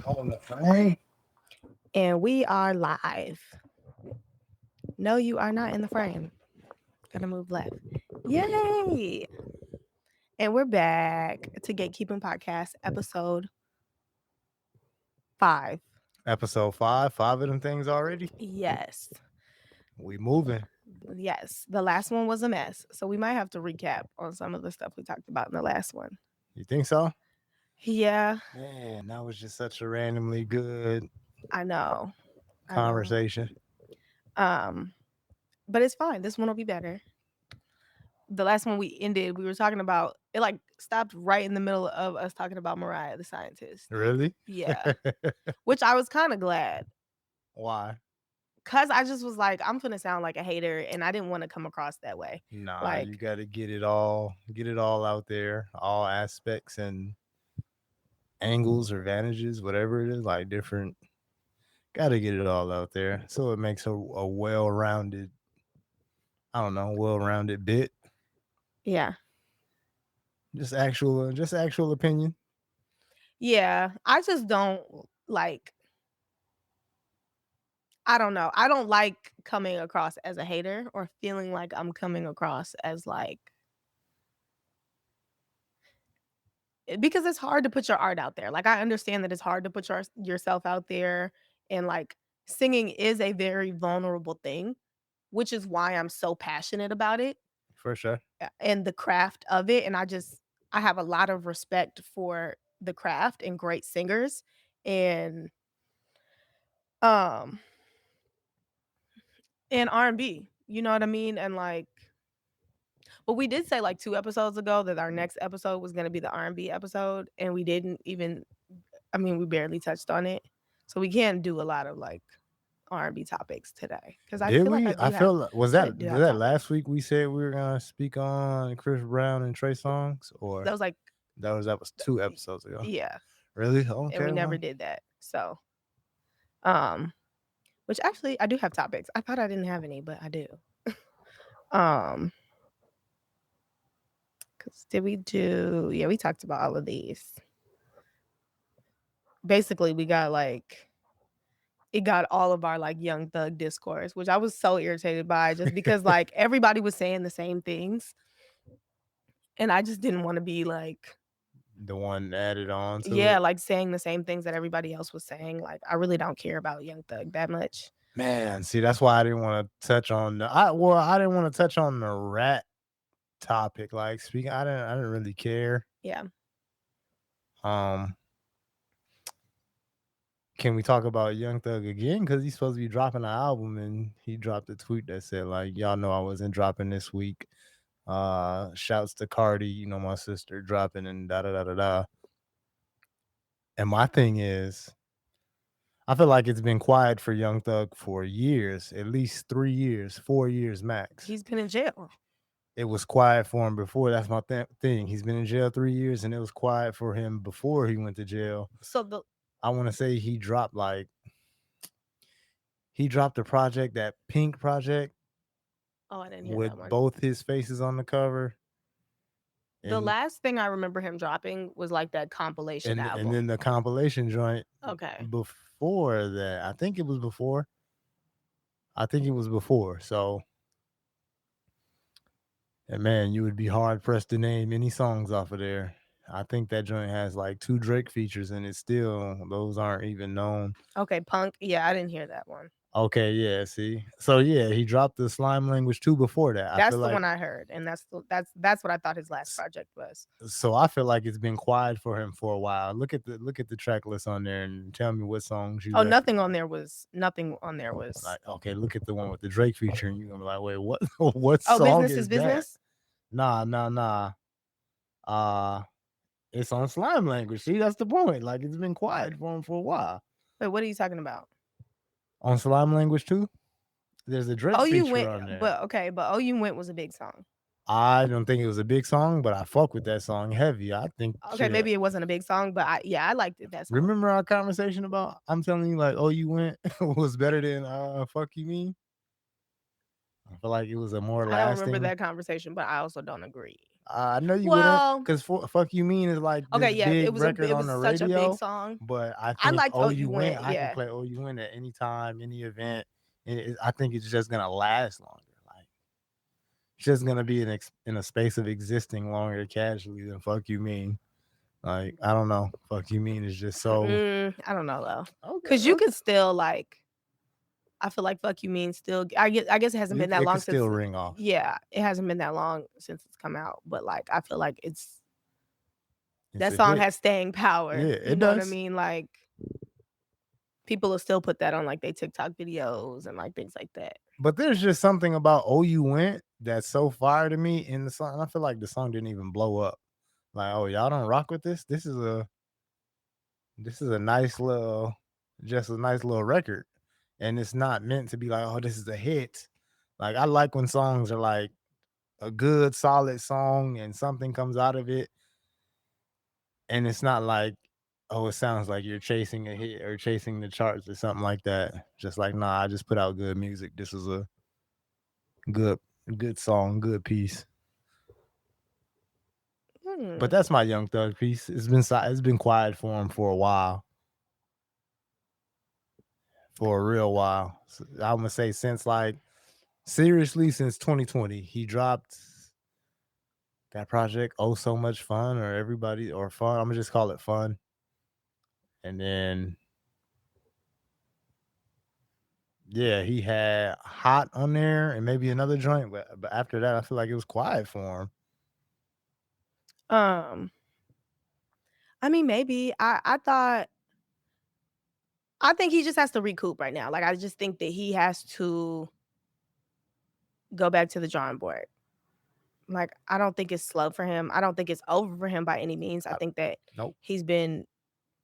On the frame. And we are live. No, you are not in the frame. Gotta move left. Yay! And we're back to Gatekeeping Podcast, episode 5. Episode 5. 5 of them things already. Yes. We moving. Yes. The last one was a mess. So we might have to recap on some of the stuff we talked about in the last one. You think so? Yeah, Man, that was just such a randomly good I know. conversation. But it's fine. This one will be better. The last one we ended, we were talking about it, like stopped right in the middle of us talking about Mariah the scientist. Really? Yeah. Which I was kind of glad. Why? Cause I just was like, I'm gonna sound like a hater, and I didn't want to come across that way. Nah, Like, you got to get it all out there, all aspects and angles or vantages, whatever it is, like different. Got to get it all out there, so it makes a well-rounded. I don't know, well-rounded bit. yeah, Just actual opinion. yeah. I just don't like. I don't know. I don't like coming across as a hater or feeling like I'm coming across as like, because it's hard to put your art out there. Like, I understand that it's hard to put yourself out there, and like singing is a very vulnerable thing, which is why I'm so passionate about it For sure. and the craft of it. And I have a lot of respect for the craft and great singers, and um and R&B, you know what I mean? And like, but we did say like 2 episodes ago that our next episode was going to be the R&B episode, and we didn't even, I mean, we barely touched on it. So we can't do a lot of like R&B topics today, because I Did feel like we? I feel like, was that last topics. week we said we were gonna speak on Chris Brown and Trey Songz, or That was like, that was 2 episodes ago. yeah, Really? and we Okay. never Well, did that. So, um, which actually I do have topics. I thought I didn't have any, but I do. Um, because did we do? Yeah, we talked about all of these. Basically, we got like, it got all of our like Young Thug discourse, which I was so irritated by, just because like everybody was saying the same things, and I just didn't want to be like, the one added on to yeah, it. like saying the same things that everybody else was saying. Like, I really don't care about Young Thug that much. Man, see, that's why I didn't want to touch on I didn't want to touch on the rat topic. Like speaking, I didn't really care. Yeah. Um, can we talk about Young Thug again? Because he's supposed to be dropping an album, and he dropped a tweet that said, like, y'all know I wasn't dropping this week. Shouts to Cardi, you know, my sister dropping, and da da da da da. And my thing is, I feel like it's been quiet for Young Thug for years, at least 3 years, 4 years max. He's been in jail. It was quiet for him before. That's my thing. He's been in jail 3 years, and it was quiet for him before he went to jail. So I want to say he dropped a project, that Pink project. Oh, I didn't hear with that one. both his faces on the cover. The last thing I remember him dropping was like that compilation album. And then the compilation joint. Okay. Before that, I think it was before. So, and man, you would be hard pressed to name any songs off of there. I think that joint has like 2 Drake features, and it's still, those aren't even known. Okay, Punk. Yeah, I didn't hear that one. Okay, yeah, see. So yeah, he dropped the Slime Language 2 before that. That's the one I heard, and that's what I thought his last project was. So I feel like it's been quiet for him for a while. Look at the track list on there and tell me what songs you. Oh, nothing on there was like, okay, look at the one with the Drake feature, and you're gonna be like, wait, what? What song? Oh, Business is Business. Nah. It's on Slime Language. See, that's the point. Like, it's been quiet for him for a while. Wait, what are you talking about? On Slime Language 2, there's a Drake feature on there. But Oh You Went was a big song. I don't think it was a big song, but I fuck with that song heavy. I think. Okay, maybe it wasn't a big song, but I liked it. That song. Remember our conversation about, I'm telling you, like, Oh You Went was better than Fuck You Mean? I feel like it was a more lasting. I don't remember that conversation, but I also don't agree. I know you wouldn't, Well, cause "Fuck You Mean" is like okay, this yeah, big record it on was the such a big radio, song. but I I think liked "Oh "Oh You You Went," Went," I can yeah. play "Oh You Went" at any time, any event. I think it's just gonna last longer. Like, it's just gonna be in a space of existing longer casually than "Fuck You Mean." Like, I don't know. "Fuck You Mean" is just so I don't know though, okay, cause you okay. can still like. I feel like "Fuck You Mean" still. I guess it hasn't been that It could long still since. ring off. Yeah, it hasn't been that long since it's come out, but like I feel like It's that a song hit. has staying power. Yeah, You it know what I does. mean? Like people will still put that on like they TikTok videos and like things like that. But there's just something about "Oh You Went" that's so fire to me in the song. I feel like the song didn't even blow up. Like, "Oh, y'all don't rock with this? This is a nice little just a nice little record." And it's not meant to be like, "Oh, this is a hit." Like, I like when songs are like a good solid song and something comes out of it, and it's not like, "Oh, it sounds like you're chasing a hit or chasing the charts or something like that." Just like, "Nah, I just put out good music. This is a good good song, good piece." But Hmm. that's my Young Thug piece. It's been quiet for him for a while, for a real while. I'm gonna say since like seriously since 2020, he dropped that project. Oh, so much fun, or everybody, or fun. I'm gonna just call it fun. And then yeah, he had hot on there and maybe another joint, but after that, I feel like it was quiet for him. Um. I mean, maybe I think he just has to recoup right now. Like I just think that he has to go back to the drawing board. Like I don't think it's slow for him. I don't think it's over for him by any means. I I, think that nope. he's been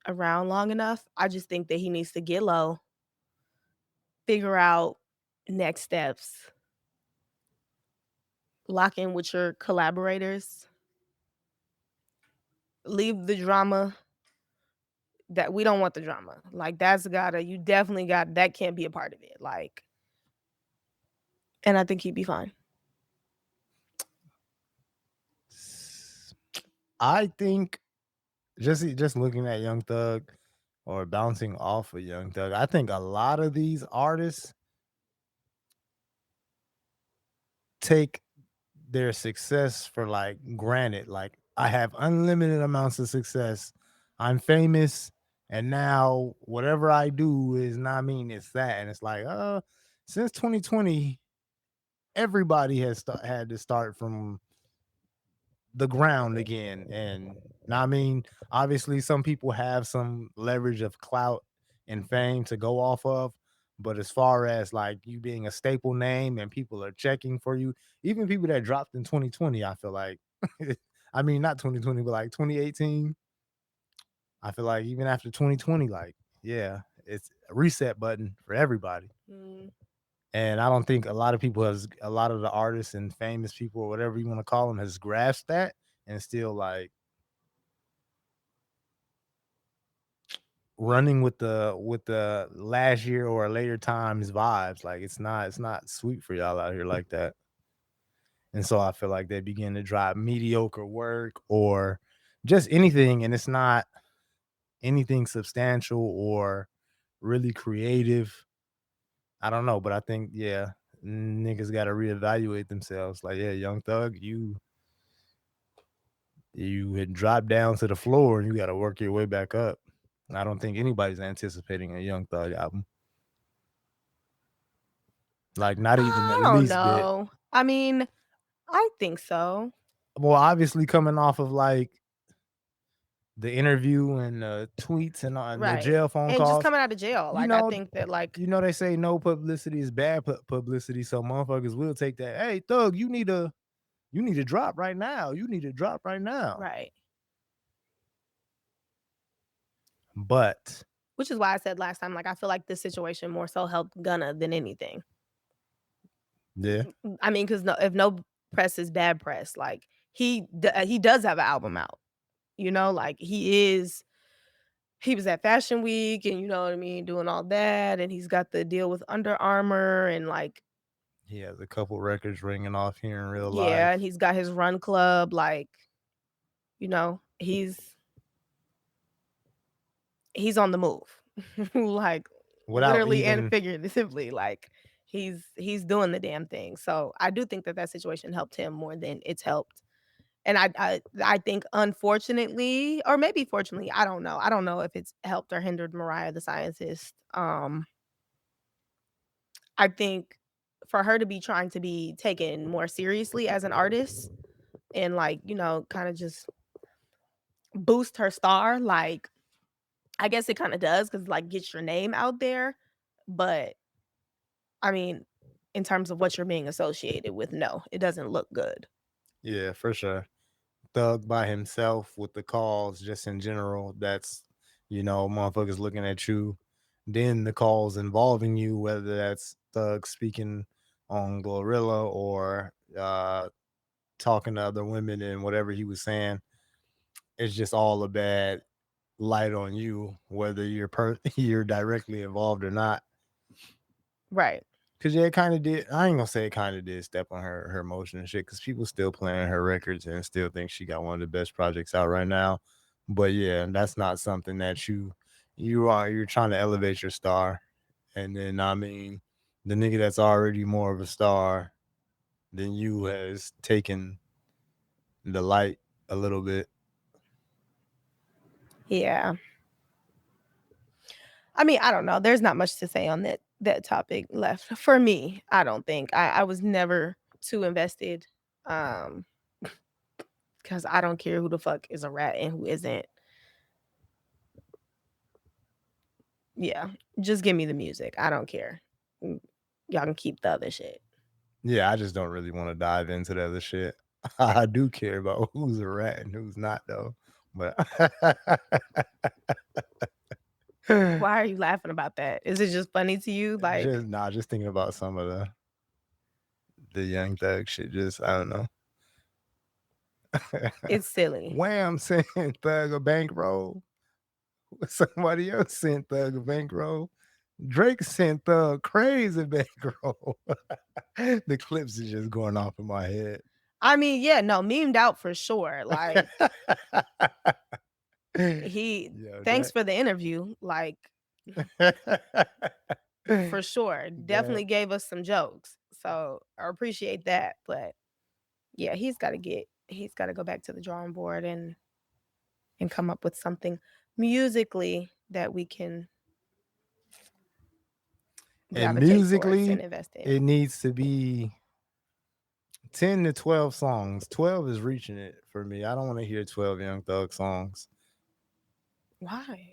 around long enough. I just think that he needs to get low, figure out next steps, lock in with your collaborators, leave the drama. That we don't want the drama. Like that's gotta you definitely got that can't be a part of it. Like and I think he'd be fine. I think just looking at Young Thug or bouncing off of Young Thug, I think a lot of these artists take their success for like granted. Like, I have unlimited amounts of success. I'm famous, and now whatever I do is not mean it's that. And it's like, since 2020, everybody has had to start from the ground again. And I mean, obviously, some people have some leverage of clout and fame to go off of. But as far as like you being a staple name and people are checking for you, even people that dropped in 2020, I feel like, I mean, not 2020, but like 2018, I feel like even after 2020, like, yeah, it's a reset button for everybody. Mm, And I don't think a lot of the artists and famous people or whatever you want to call them has grasped that and still like running with the last year or later times vibes. Like, it's not sweet for y'all out here like that. And so I feel like they begin to drop mediocre work or just anything, and it's not anything substantial or really creative. I don't know, but I think yeah, niggas got to reevaluate themselves. Like, yeah, Young Thug, you had dropped down to the floor and you got to work your way back up. I don't think anybody's anticipating a Young Thug album. Like, not even the I don't least bit. know. I mean, I think so. Well, obviously coming off of like the interview and the tweets and the Right. jail phone And just calls, coming out of jail. you Like I know, think that like they say no publicity is bad publicity, so motherfuckers will take that. Hey, Thug, you need to drop right now. You need to drop right now. right. But Which is why I said last time, like I feel like this situation more so helped Gunna than anything. yeah, I mean, because no, if no press is bad press, like he does have an album out. You know, like he was at Fashion Week and you know what I mean, doing all that, and he's got the deal with Under Armour and like He has a couple records ringing off here in real Yeah, and life he's got his run club, like, he's on the move. Like, without literally and even. figuratively, like, he's doing the damn thing. So, I do think that that situation helped him more than it's helped. And I think unfortunately, or maybe fortunately, I don't know. I don't know if it's helped or hindered Mariah the Scientist. I think for her to be trying to be taken more seriously as an artist and, like, kind of just boost her star, like, I guess it kind of does because, like, gets your name out there. But I mean, in terms of what you're being associated with, no, it doesn't look good. Yeah, for sure. Thug by himself with the calls just in general. That's, motherfuckers looking at you. Then the calls involving you, whether that's Thug speaking on Glorilla or talking to other women and whatever he was saying, it's just all a bad light on you, whether you're directly involved or not. Right. Cause yeah, it kind of did. I ain't gonna say it kind of did step on her emotion and shit. Cause people still playing her records and still think she got one of the best projects out right now. But yeah, that's not something that you're trying to elevate your star. And then I mean, the nigga that's already more of a star than you has taken the light a little bit. Yeah. I mean, I don't know. There's not much to say on that topic left for me. I don't think I was never too invested, um, because I don't care who the fuck is a rat and who isn't. Yeah, just give me the music. I don't care. Mm, Y'all can keep the other shit. Yeah, I just don't really want to dive into the other shit. I do care about who's a rat and who's not though. But Why are you laughing about that? Is it just funny to you? Like, just thinking about some of the young thug shit. Just I don't know. it's silly. Wham sent Thug a bankroll. Somebody else sent Thug a bankroll. Drake sent Thug crazy bankroll. The clips is just going off in my head. I mean, yeah, no, memed out for sure. Like, he Yo, thanks for the interview. Like, for sure. that Definitely gave us some jokes. So I appreciate that. But yeah, he's gotta go back to the drawing board and come up with something musically that we can and gravitate towards and musically, invest in. it needs to be 10 to 12 songs. 12 is reaching it for me. I don't want to hear 12 Young Thug songs. Why?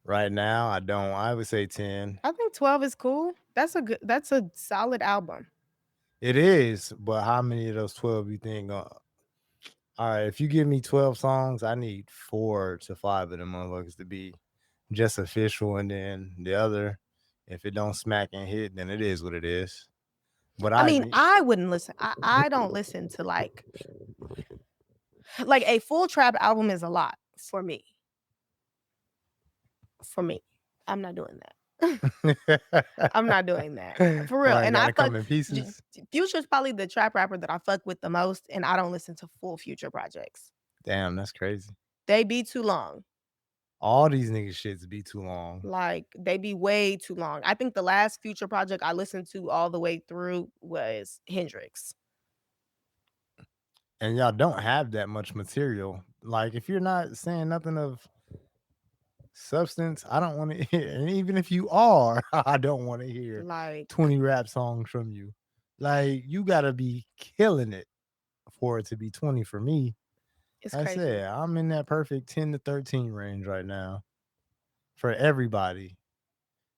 Right now, I don't. I would say 10. I think 12 is cool. That's a solid album. It is, but how many of those 12 you think? All right, if you give me 12 songs, I need 4 to 5 of them motherfuckers to be just official. And then the other, if it don't smack and hit, then it is what it is. But I I mean, agree. I wouldn't listen. I don't listen to like a full trap album is a lot for me. For me. I'm not doing that. I'm not doing that. For real. Why it And I gotta fuck come in pieces? Future's probably the trap rapper that I fuck with the most, and I don't listen to full Future projects. Damn, that's crazy. They be too long. All these niggas shits be too long. Like, they be way too long. I think the last Future project I listened to all the way through was Hendrix. And y'all don't have that much material. Like, if you're not saying nothing of substance, I don't want to hear. And even if you are, I don't want to hear Like, 20 rap songs from you. Like, you gotta be killing it for it to be 20 for me. it's I crazy. said, I'm in that perfect 10 to 13 range right now for everybody.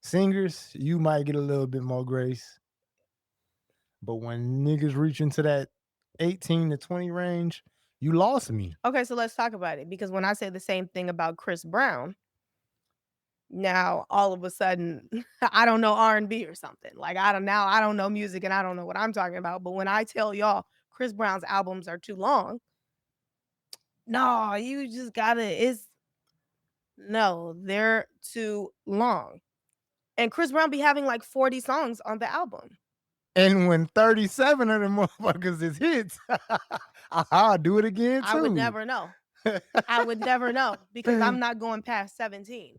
Singers, you might get a little bit more grace, but when niggas reach into that 18 to 20 range, you lost me. Okay, so let's talk about it because when I say the same thing about Chris Brown, now all of a sudden I don't know R&B or something. Like, I don't know music and I don't know what I'm talking about. But when I tell y'all Chris Brown's albums are too long, no, you just gotta it's no, they're too long. And Chris Brown be having like 40 songs on the album. And when 37 of them motherfuckers is hits, I'll do it again I would too. never know. I would never know because I'm not going past 17.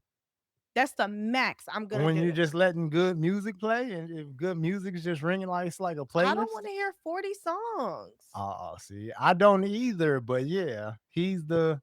That's the max I'm gonna When you're do. just letting good music play, and if good music is just ringing like it's like a I don't playlist. want to hear 40 songs. Oh, see, I don't either, but yeah, he's the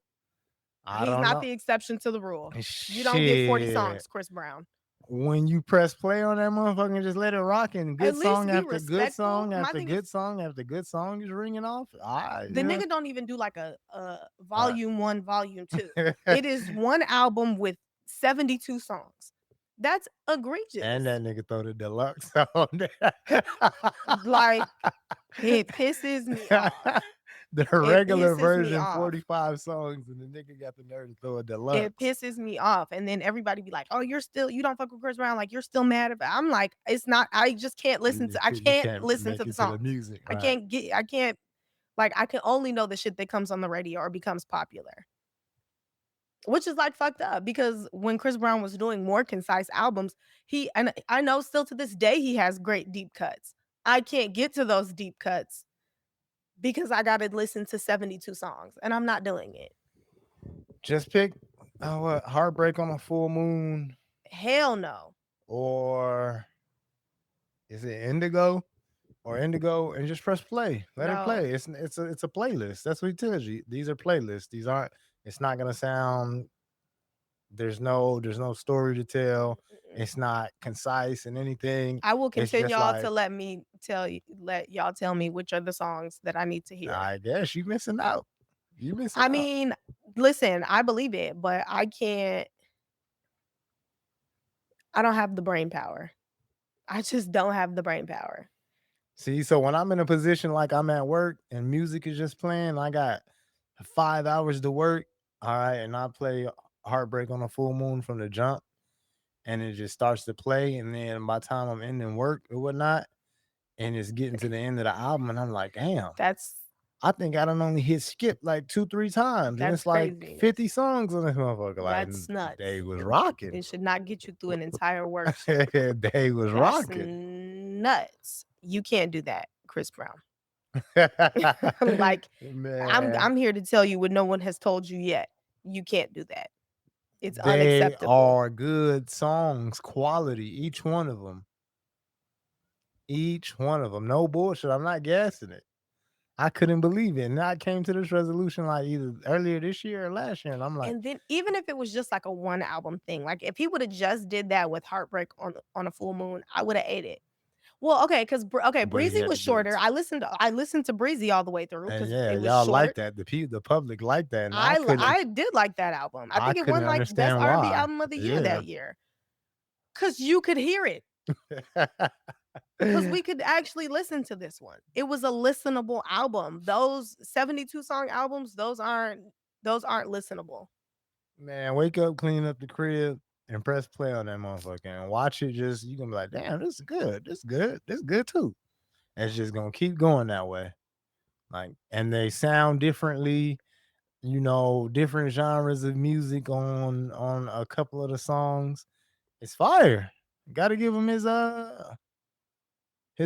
I He's don't not know. the exception to the rule. You don't get 40 Shit. songs, Chris Brown. When you press play on that motherfucker and just let it rock, and At good least song be after good respectful. song My after thing is, good song after good song is ringing off, the yeah. nigga don't even do like a Uh, volume one, volume two. and It is one album with 72 songs. That's that egregious. nigga throw the deluxe on there. Like, it pisses me off. The It regular pisses me version, off. 45 songs, and the nigga got the nerve to throw a It deluxe. pisses me off. And then everybody be like, "Oh, you don't fuck with Chris Brown, like you're still mad about." I'm like, it's not. I just can't listen to. I You can't can't listen to make the it to the songs. music, I right? can't get. I can't. Like, I can only know the shit that comes on the radio or becomes popular, which is like fucked up because when Chris Brown was doing more concise albums, and I know still to this day he has great deep cuts. I can't get to those deep cuts because I got to listen to 72 songs and I'm not doing it. Just pick what Heartbreak on a Full Moon, Hell no. or is it Indigo? Or Indigo, and just press play. Let it No. play. It's a playlist. That's what he tells you. These are playlists. These aren't. It's not gonna sound. There's no story to tell. Mm-mm. It's not concise in anything. I will It's continue just y'all to like, let y'all tell me which are the songs that I need to hear. I guess you missing out. You missing I out. mean, listen, I believe it, but I can't. I don't have the brain power. I just don't have the brain power. See, so when I'm in a position like I'm at work and music is just playing, I got 5 hours to work. All right, and I play Heartbreak on a Full Moon from the jump, and it just starts to play, and then by the time I'm ending work or whatnot, and it's getting to the end of the album, and I'm like, damn, That's I think I done only hit skip like 2-3 times, and that's it's like craziness. 50 songs on this motherfucker. Like, That's they nuts. was rocking. It should not get you through an entire work shift. They was That's rocking. nuts. You can't do that, Chris Brown. Like, Man, I'm here to tell you what no one has told you yet. You can't do that. It's they unacceptable. are good songs, quality, each one of them. No bullshit. I'm not guessing it. I couldn't believe it. And I came to this resolution like either earlier this year or last year, and I'm like, And then even if it was just like a one album thing, like if he would have just did that with Heartbreak on a full moon, I would have ate it. Well, okay, because but he Breezy had was to do it. shorter. I listened to Breezy all the way through And because yeah, it was y'all like short. that. The public like that, and I I did like that album. I I think it couldn't won like best understand R&B why. album of the year Yeah. that year because you could hear it. Because we could actually listen to this one. It was a listenable album. Those 72 song albums, those aren't listenable. Man, wake up, clean up the crib, and press play on that motherfucker and watch it. Just you gonna be like, damn, this is good. This is good. This is good too. And it's just gonna keep going that way. Like, and they sound differently. Different genres of music on a couple of the songs. It's fire. Got to give him his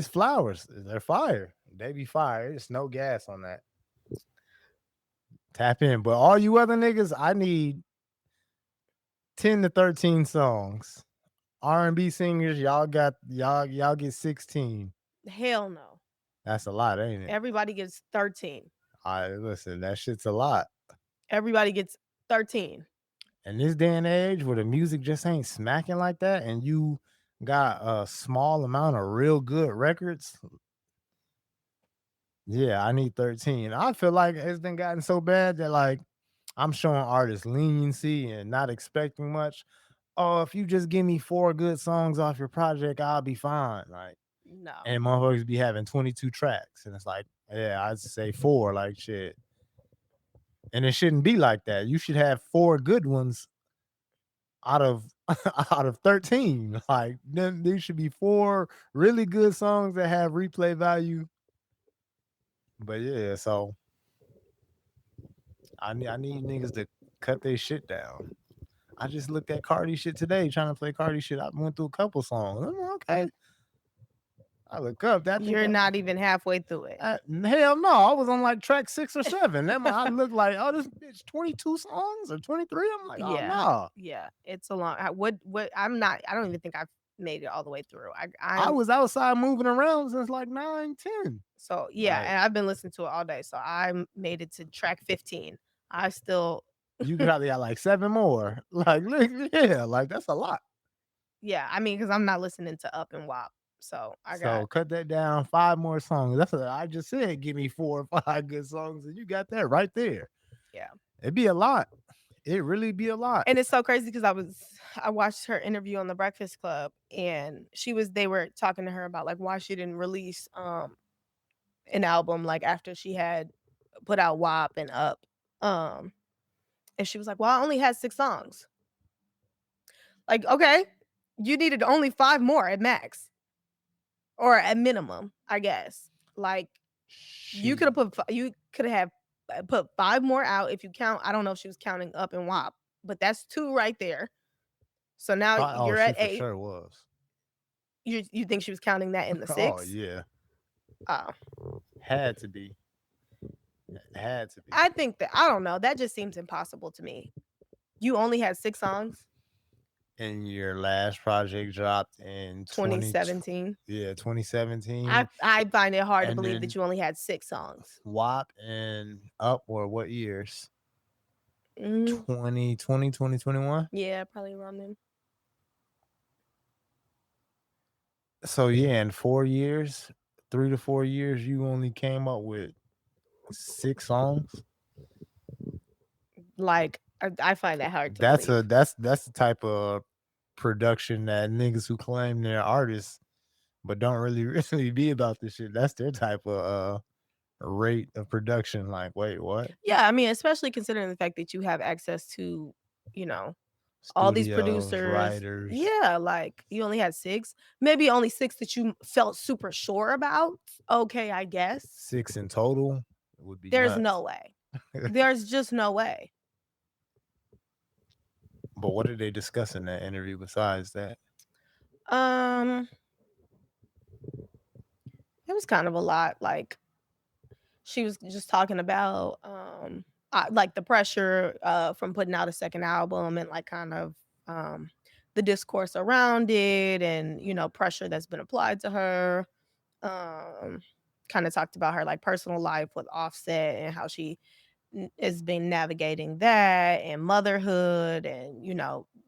flowers. They're fire. They be fire. It's no gas on that. Tap in. But all you other niggas, I need 10 to 13 songs. R&B singers, y'all get 16. Hell no. That's a lot, ain't it? Everybody gets 13. I listen, that shit's a lot. Everybody gets 13. In this day and age where the music just ain't smacking like that, and you got a small amount of real good records, yeah, I need 13. I feel like it's been gotten so bad that like I'm showing artists leniency and not expecting much. Oh, if you just give me 4 good songs off your project, I'll be fine. Like, No. and motherfuckers be having 22 tracks, and it's like, yeah, I'd say 4, like shit. And it shouldn't be like that. You should have 4 good ones out of out of 13. Like, then there should be 4 really good songs that have replay value. But yeah, so I need niggas to cut their shit down. I just looked at Cardi shit today, trying to play Cardi shit. I went through a couple songs. I'm like, okay. I look up. I think You're that not even halfway through it. hell no, I was on like track 6 or 7. I look like, oh, this bitch 22 songs or 23. I'm like, oh Yeah. no. Yeah. It's a long what I'm not I don't even think I've made it all the way through. I I'm was outside moving around since like 9, 10. so yeah, Like and I've been listening to it all day. So I made it to track 15. I still you probably got like 7 more. Like, look, yeah, like that's a lot. yeah, I mean, because I'm not listening to Up and WAP. So I So got cut that down 5 more songs. That's what I just said. Give me 4 or 5 good songs, and you got that right there. yeah. It'd be a lot. It really be a lot. And it's so crazy because I watched her interview on the Breakfast Club and they were talking to her about like why she didn't release an album like after she had put out WAP and Up. Um and she was like, "Well, I only had 6 songs." Like, okay, you needed only 5 more at max or at minimum, I guess. Like you could She, have put 5 more out if you count. I don't know if she was counting Up and WAP, but that's 2 right there. So now oh, you're she at for 8. sure was. You think she was counting that in the Oh 6? yeah, Oh, had to be, had to be. I think that I don't know, that just seems impossible to me. You only had 6 songs, And your last project dropped in 20, 2017. yeah, 2017, I find it hard to and believe that then you only had 6 songs. WAP and Up or what years? Mm, 2020, 2021. yeah, probably around then. So yeah, in 4 years, 3 to 4 years, you only came up with 6 songs. Like, I find that hard to That's believe. a that's the type of production that niggas who claim they're artists but don't really really be about this shit. That's their type of rate of production. Like, wait, what? Yeah, I mean, especially considering the fact that you have access to, you know, all these Studios, producers. writers, Yeah, like, you only had 6. Maybe only 6 that you felt super sure about. Okay, I guess. 6 in total would be There's no nuts. way. There's just no way. But what did they discuss in that interview besides that? Um, it was kind of a lot. Like she was just talking about like the pressure from putting out a second album and like kind of the discourse around it and pressure that's been applied to her. Um kind of talked about her like personal life with Offset and how she has been navigating that and motherhood and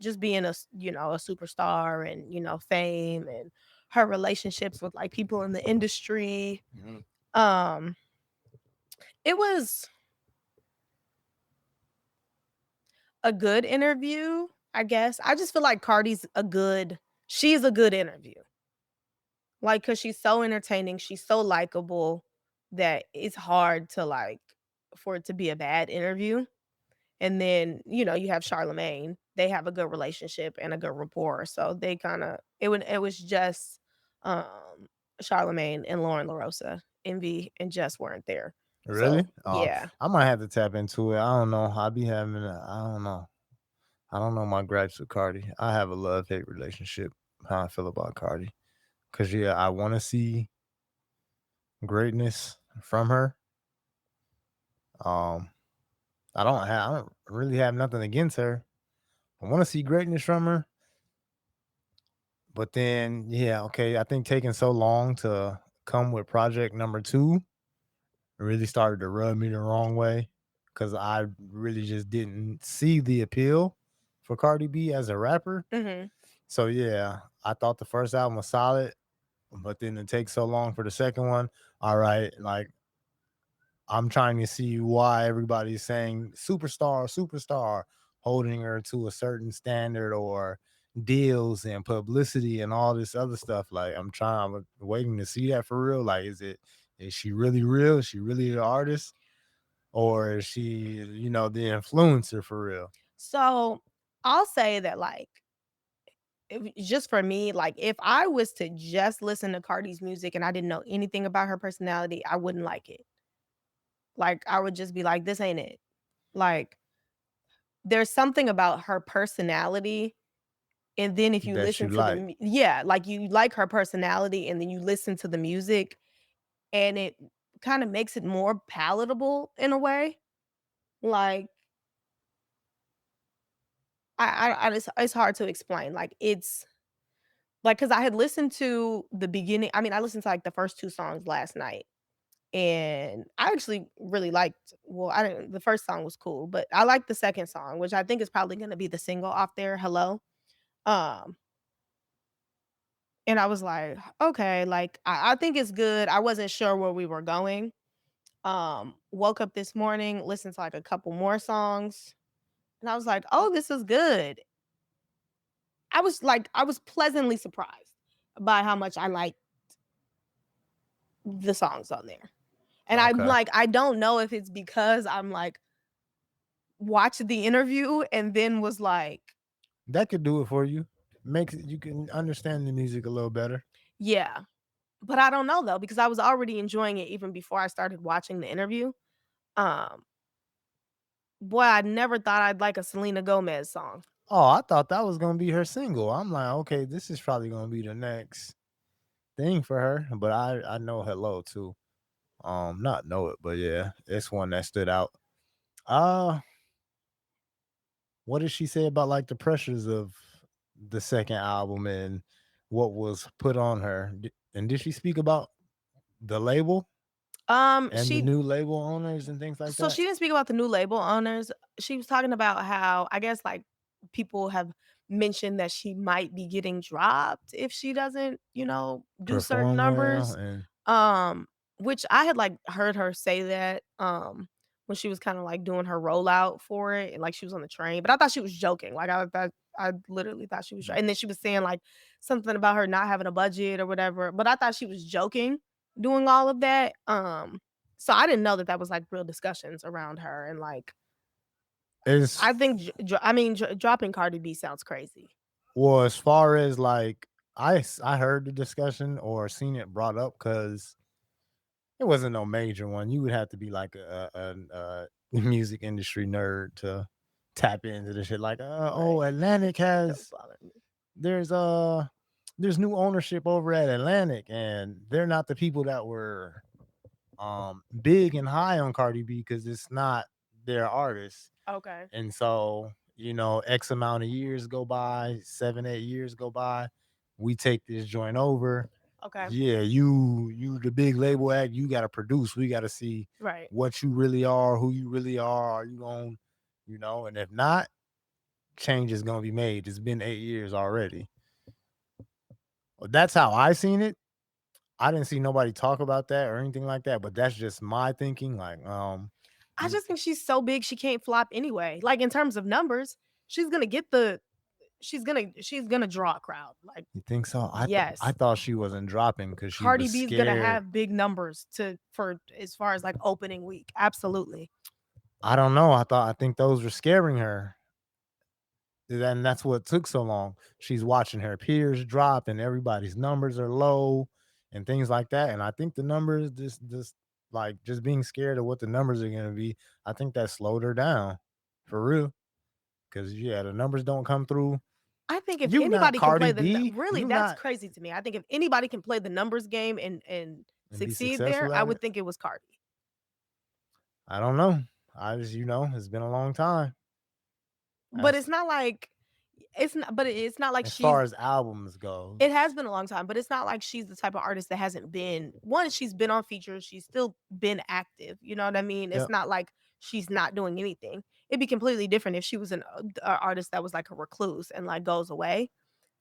just being a superstar and fame and her relationships with like people in the industry. Mhm. um it was a good interview, I guess. I just feel like she's a good interview. Like, cause she's so entertaining, she's so likable that it's hard to like for it to be a bad interview. And then, you have Charlemagne. They have a good relationship and a good rapport. So they kinda it was just Charlemagne and Lauren LaRosa. Envy and Jess weren't there. Really? So yeah. I might have to tap into it. I don't know. I be having. I don't know. I don't know my gripes with Cardi. I have a love hate relationship. How I feel about Cardi. Cause yeah, I want to see greatness from her. Um, I don't really have nothing against her. I want to see greatness from her. But then, yeah, okay. I think taking so long to come with project number 2 really started to rub me the wrong way because I really just didn't see the appeal for Cardi B as a rapper. Mhm. So yeah, I thought the first album was solid, but then it takes so long for the second one. All right, like I'm trying to see why everybody's saying superstar, superstar, holding her to a certain standard or deals and publicity and all this other stuff. Like I'm waiting to see that for real. Like, is she really real? Is she really the artist? Or is she, the influencer for real? So I'll say that like just for me, like if I was to just listen to Cardi's music and I didn't know anything about her personality, I wouldn't like it. Like I would just be like, this ain't it. Like there's something about her personality And then if you That listen you to the like. yeah, like you like her personality and then you listen to the music and it kind of makes it more palatable in a way. Like I it's hard to explain. Like it's like cuz I had listened to the beginning. I mean, I listened to like the first 2 songs last night and I actually really liked well, I didn't the first song was cool, but I liked the second song, which I think is probably going to be the single off there, Hello. Um and I was like, okay, like I think it's good. I wasn't sure where we were going. Woke up this morning, listened to like a couple more songs, and I was like, oh, this is good. I was pleasantly surprised by how much I like the songs on there. And I'm Okay. like, I don't know if it's because I'm like watched the interview and then was like, That could do it for you. Makes it you can understand the music a little better. yeah. But I don't know though, because I was already enjoying it even before I started watching the interview. Um, boy, I never thought I'd like a Selena Gomez song. Oh, I thought that was gonna be her single. I'm like, okay, this is probably gonna be the next thing for her. But I know Hello too. Not know it, but yeah, it's one that stood out. Uh, what did she say about like the pressures of the second album and what was put on her? And did she speak about the label and the She new label owners and things like so that? she didn't speak about the new label owners. She was talking about how I guess like people have mentioned that she might be getting dropped if she doesn't, do certain Perform well numbers. and Um, which I had like heard her say that when she was kind of like doing her rollout for it and like she was on the train. But I thought she was joking. Like I thought I literally thought she was and then she was saying like something about her not having a budget or whatever. But I thought she was joking doing all of that. So I didn't know that that was, like, real discussions around her and, like, it's I think dropping Cardi B sounds crazy. well as far as like I heard the discussion or seen it brought up because it wasn't no major one. You would have to be like music industry nerd to tap into the shit. Like, Right. oh, Atlantic Don't has bother me. there's uh there's new ownership over at Atlantic, and they're not the people that were big and high on Cardi B because it's not their artist. Okay, And so, X amount of years go by, 7, 8 years go by, we take this joint over. okay, Yeah, you the big label act, you gotta produce. We gotta see right. what you really are, who you really are you going, and if not, change is gonna be made. It's been 8 years already. Well, that's how I seen it. I didn't see nobody talk about that or anything like that, but that's just my thinking. Like, I you just think she's so big she can't flop anyway. Like, in terms of numbers, she's gonna get the she's gonna draw a crowd, like, you think so? I yes. thought she wasn't dropping because she Cardi was B is gonna scared. have big numbers to for as far as, like, opening week, absolutely. I don't know. I think those were scaring her. And that's what took so long. She's watching her peers drop and everybody's numbers are low and things like that. And I think the numbers just like just being scared of what the numbers are gonna be, I think that slowed her down for real. Cause yeah, the numbers don't come through. I think if You not anybody can Cardi play B, really, you that's not crazy to me. I think if anybody can play the numbers game and and be succeed there, successful I at would it. think it was Cardi. I don't know. I just, it's been a long time. But As it's not like it's not like as far she's as albums goes. it has been a long time, but it's not like she's the type of artist that hasn't been one, she's been on features, she's still been active, you know what I mean? It's Yep. not like she's not doing anything. It'd be completely different if she was a artist that was like a recluse and like goes away,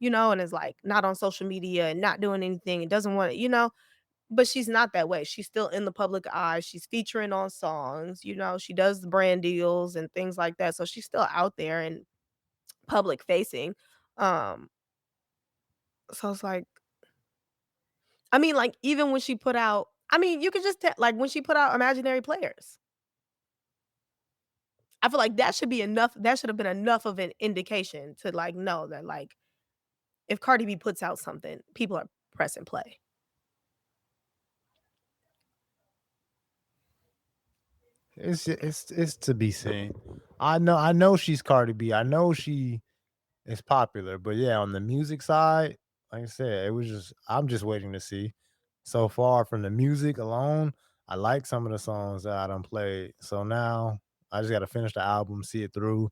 and is like not on social media and not doing anything and doesn't want to, but she's not that way. She's still in the public eye. She's featuring on songs, she does the brand deals and things like that. So she's still out there and public facing. Um, so it's like, I mean, like, even when she put out, I mean, you could just tell, like, when she put out Imaginary Players, I feel like that should be enough. That should have been enough of an indication to like know that like if Cardi B puts out something, people are pressing play. It's to be seen. I know she's Cardi B. I know she It's popular, but yeah, on the music side, like I said, it was just I'm just waiting to see. So far from the music alone, I like some of the songs that I done played. So now I just gotta finish the album, see it through,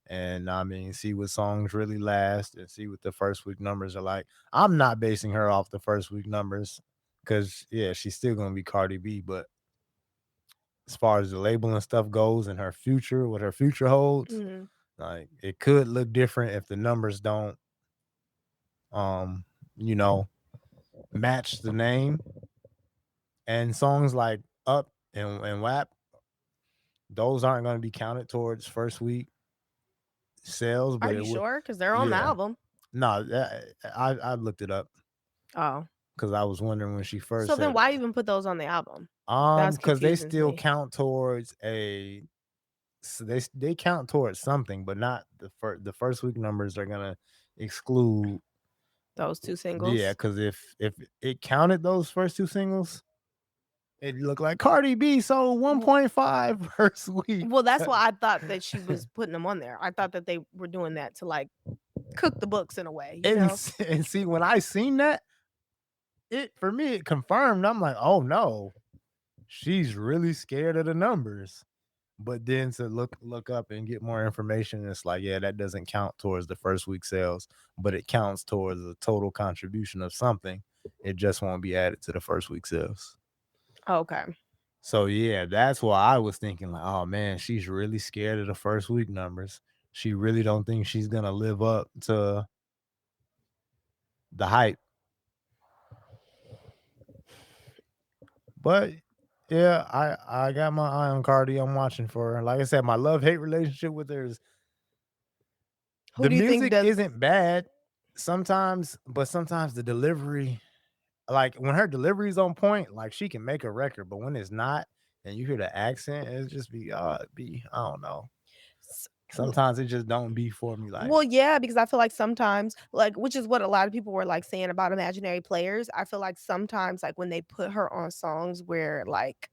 and I mean, see what songs really last and see what the first week numbers are like. I'm not basing her off the first week numbers because yeah, she's still gonna be Cardi B, but as far as the label and stuff goes and her future, what her future holds, Mhm. like it could look different if the numbers don't um, you know, match the name. And songs like Up and WAP, those aren't gonna be counted towards first week sales, Are but it you would sure? Because 'Cause they're on the yeah. album. No, that I looked it up Oh. because I was wondering when she first So then said why even put those on the album? That's because they confusing to still me. count towards they count towards something, but not the first week numbers are gonna exclude Those 2 yeah, singles. because if it counted those first 2 singles, it looked like Cardi B sold W 1.5 first week. well, that's why I thought that she was putting them on there. I thought that they were doing that to, like, cook the books in a way, you And know? s and see, when I seen that, it for me, it confirmed, I'm like, "Oh, no, she's really scared of the numbers." But then to look up and get more information, it's like, yeah, that doesn't count towards the first week sales, but it counts towards the total contribution of something. It just won't be added to the first week sales. Okay. So, yeah, that's why I was thinking like, "Oh, man, she's really scared of the first week numbers. She really don't think she's gonna live up to the hype." But yeah, I got my eye on Cardi. I'm watching for her. Like I said, my love-hate relationship with her is Who the do you think music does isn't bad sometimes, but sometimes the delivery, like when her delivery is on point, like she can make a record, but when it's not, and you hear the accent, it's just be I don't know. s w Sometimes it just don't be for me. Like, well, yeah, because I feel like sometimes, like which is what a lot of people were, like, saying about imaginary players. I feel like sometimes, like, when they put her on songs where, like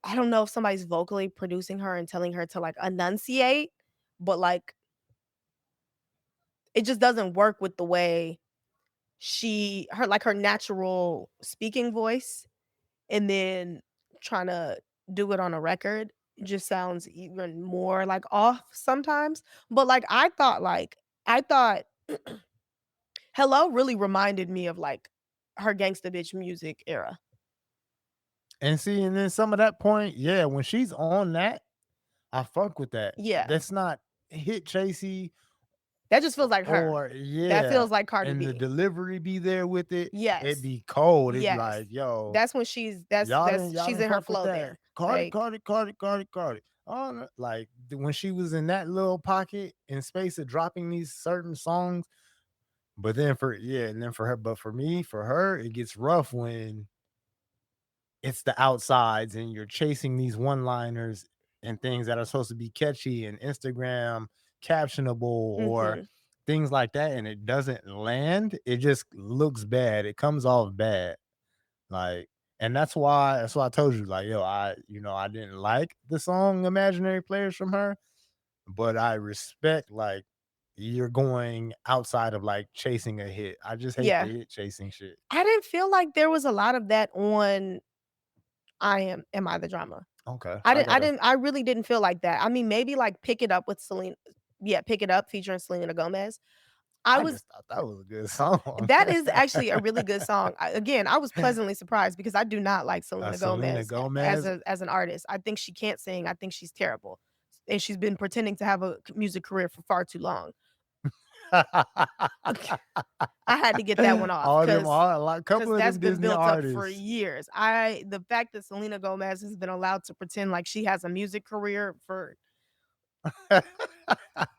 I don't know if somebody's vocally producing her and telling her to, like, enunciate, but, like, it just doesn't work with the way her natural speaking voice, and then trying to do it on a record just sounds even more, like, off sometimes, but, like, I thought Hello really reminded me of, like, her gangsta bitch music era. and see, and then some of that point, yeah, when she's on that, I fuck with that. Yeah, That's not hit chasey. that just feels like her. Or That yeah, feels like Cardi and the B. delivery be there with it. It Yes, be cold. It be yes. like, "Yo, That's when y'all she's didn't in her fuck with flow that. there, Cardi, like Cardi, Cardi, Cardi, Cardi." Oh, no, like when she was in that little pocket in space of dropping these certain songs. But then for yeah, and then for her, but for me, for her, it gets rough when it's the outsides and you're chasing these one-liners and things that are supposed to be catchy and Instagram captionable or mhm. things like that, and it doesn't land. It just looks bad. It comes off bad. Like, and that's why I told you, like, yo, I didn't like the song Imaginary Players from her, but I respect like you're going outside of like chasing a hit. I just hate the Yeah. hit chasing shit. I didn't feel like there was a lot of that on Am I the Drama? Okay. I gotta I really didn't feel like that. I mean, maybe, like, Pick It Up with Selena yeah, Pick It Up featuring Selena Gomez. I I was just thought that was a good song. That is actually a really good song. I was pleasantly surprised because I do not like Selena Selena Gomez as Gomez. as an artist. I think she can't sing. I think she's terrible, and she's been pretending to have a music career for far too long. I had to get that one off All them, because all, a lot, couple of that's them been Disney built up for artists. years. The fact that Selena Gomez has been allowed to pretend like she has a music career for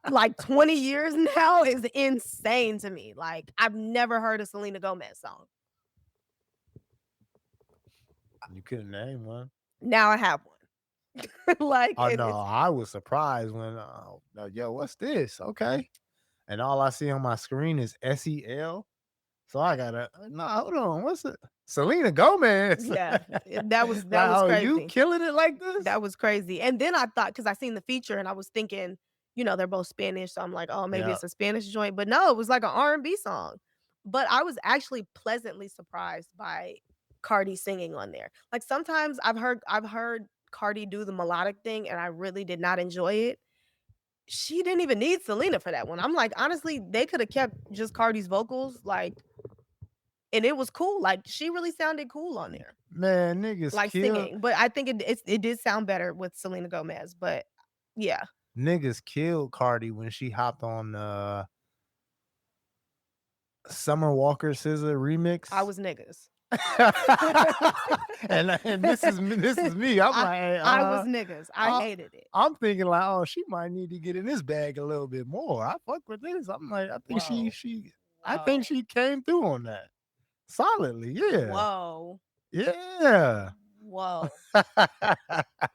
like 20 years now is insane to me. Like, I've never heard a Selena Gomez song. You couldn't name one. Now I have one. Like, Oh no, it's I was surprised when yo, what's this? Okay. And all I see on my screen is SEL. So I gotta no, hold on. What's it? Selena Gomez. yeah, that Like, was oh, you crazy. killing it like this? That was crazy. And then I thought, because I seen the feature and I was thinking, they're both Spanish, so I'm like, "Oh, maybe Yeah. it's a Spanish joint," but no, it was like an R&B song. But I was actually pleasantly surprised by Cardi singing on there. Like, sometimes I've heard Cardi do the melodic thing, and I really did not enjoy it. She didn't even need Selena for that one. I'm like, honestly, they coulda kept just Cardi's vocals, like, and it was cool. Like, she really sounded cool on there, Man, niggas like, killed singing. But I think it did sound better with Selena Gomez, but yeah, niggas killed Cardi when she hopped on Summer Walker SZA I remix. was niggas. And this is me. I'm I like, hey, I was niggas. I I hated it. I'm thinking like, oh, she might need to get in this bag a little bit more. I fuck with this. I'm like, I think Whoa. I think Whoa. she came through on that solidly. Yeah. Whoa. Yeah. Whoa.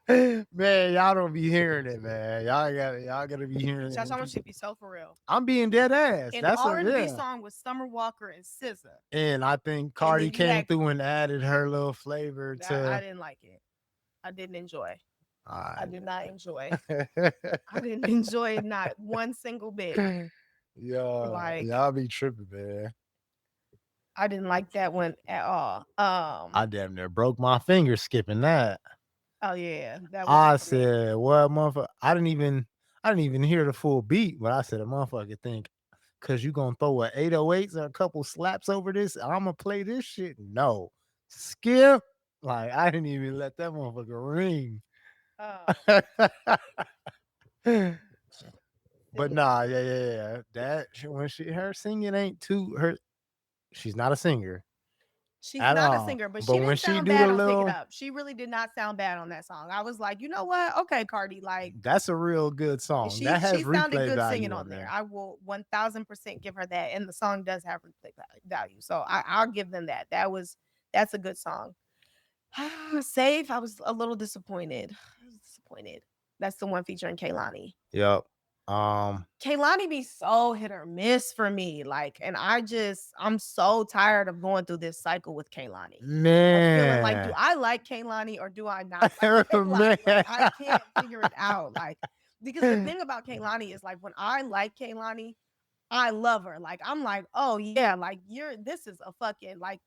Man, y'all don't be hearing it, man. Y'all gotta be hearing Shashaman it. should be so for real. I'm being dead ass. An That's a R&B yeah. song with Summer Walker and SZA, And I think and Cardi then you came had through and added her little flavor that. I to didn't like it. I didn't enjoy. I I did not enjoy. I didn't enjoy it not one single bit. Yeah, Like, y'all be tripping, man. I didn't like that one at all. I damn near broke my finger skipping that. Oh yeah, that I wasn't for me. said, "What, motherfucker?" I didn't even hear the full beat, but I said, "A motherfucker think, cause you gonna throw a 808s or a couple slaps over this, I'ma play this shit." No, skip. Like I didn't even let that motherfucker ring. Um, But nah, yeah, yeah, yeah. When her singing ain't too her. She's not a singer she's at not a all. singer, but But she when didn't she sound do the bad on Pick It little, Up. She really did not sound bad on that song. I was like, you know what? Okay, Cardi, like, that's a real good song. she That she has sounded replay good singing value on on there. there. I will 1000% give her that, and the song does have replay value. So I'll give them that. That's a good song. Safe. I was a little disappointed. I was disappointed. That's the one featuring Kehlani. Yep. Um, Kehlani be so hit or miss for me. Like, and I'm so tired of going through this cycle with Kehlani. Of feeling like, do man. I like Kehlani or do I not like Man. Kehlani? Like, I can't figure it out. Like, because the thing about Kehlani is like when I like Kehlani, I love her. Like, I'm like, oh yeah, like this is a fucking like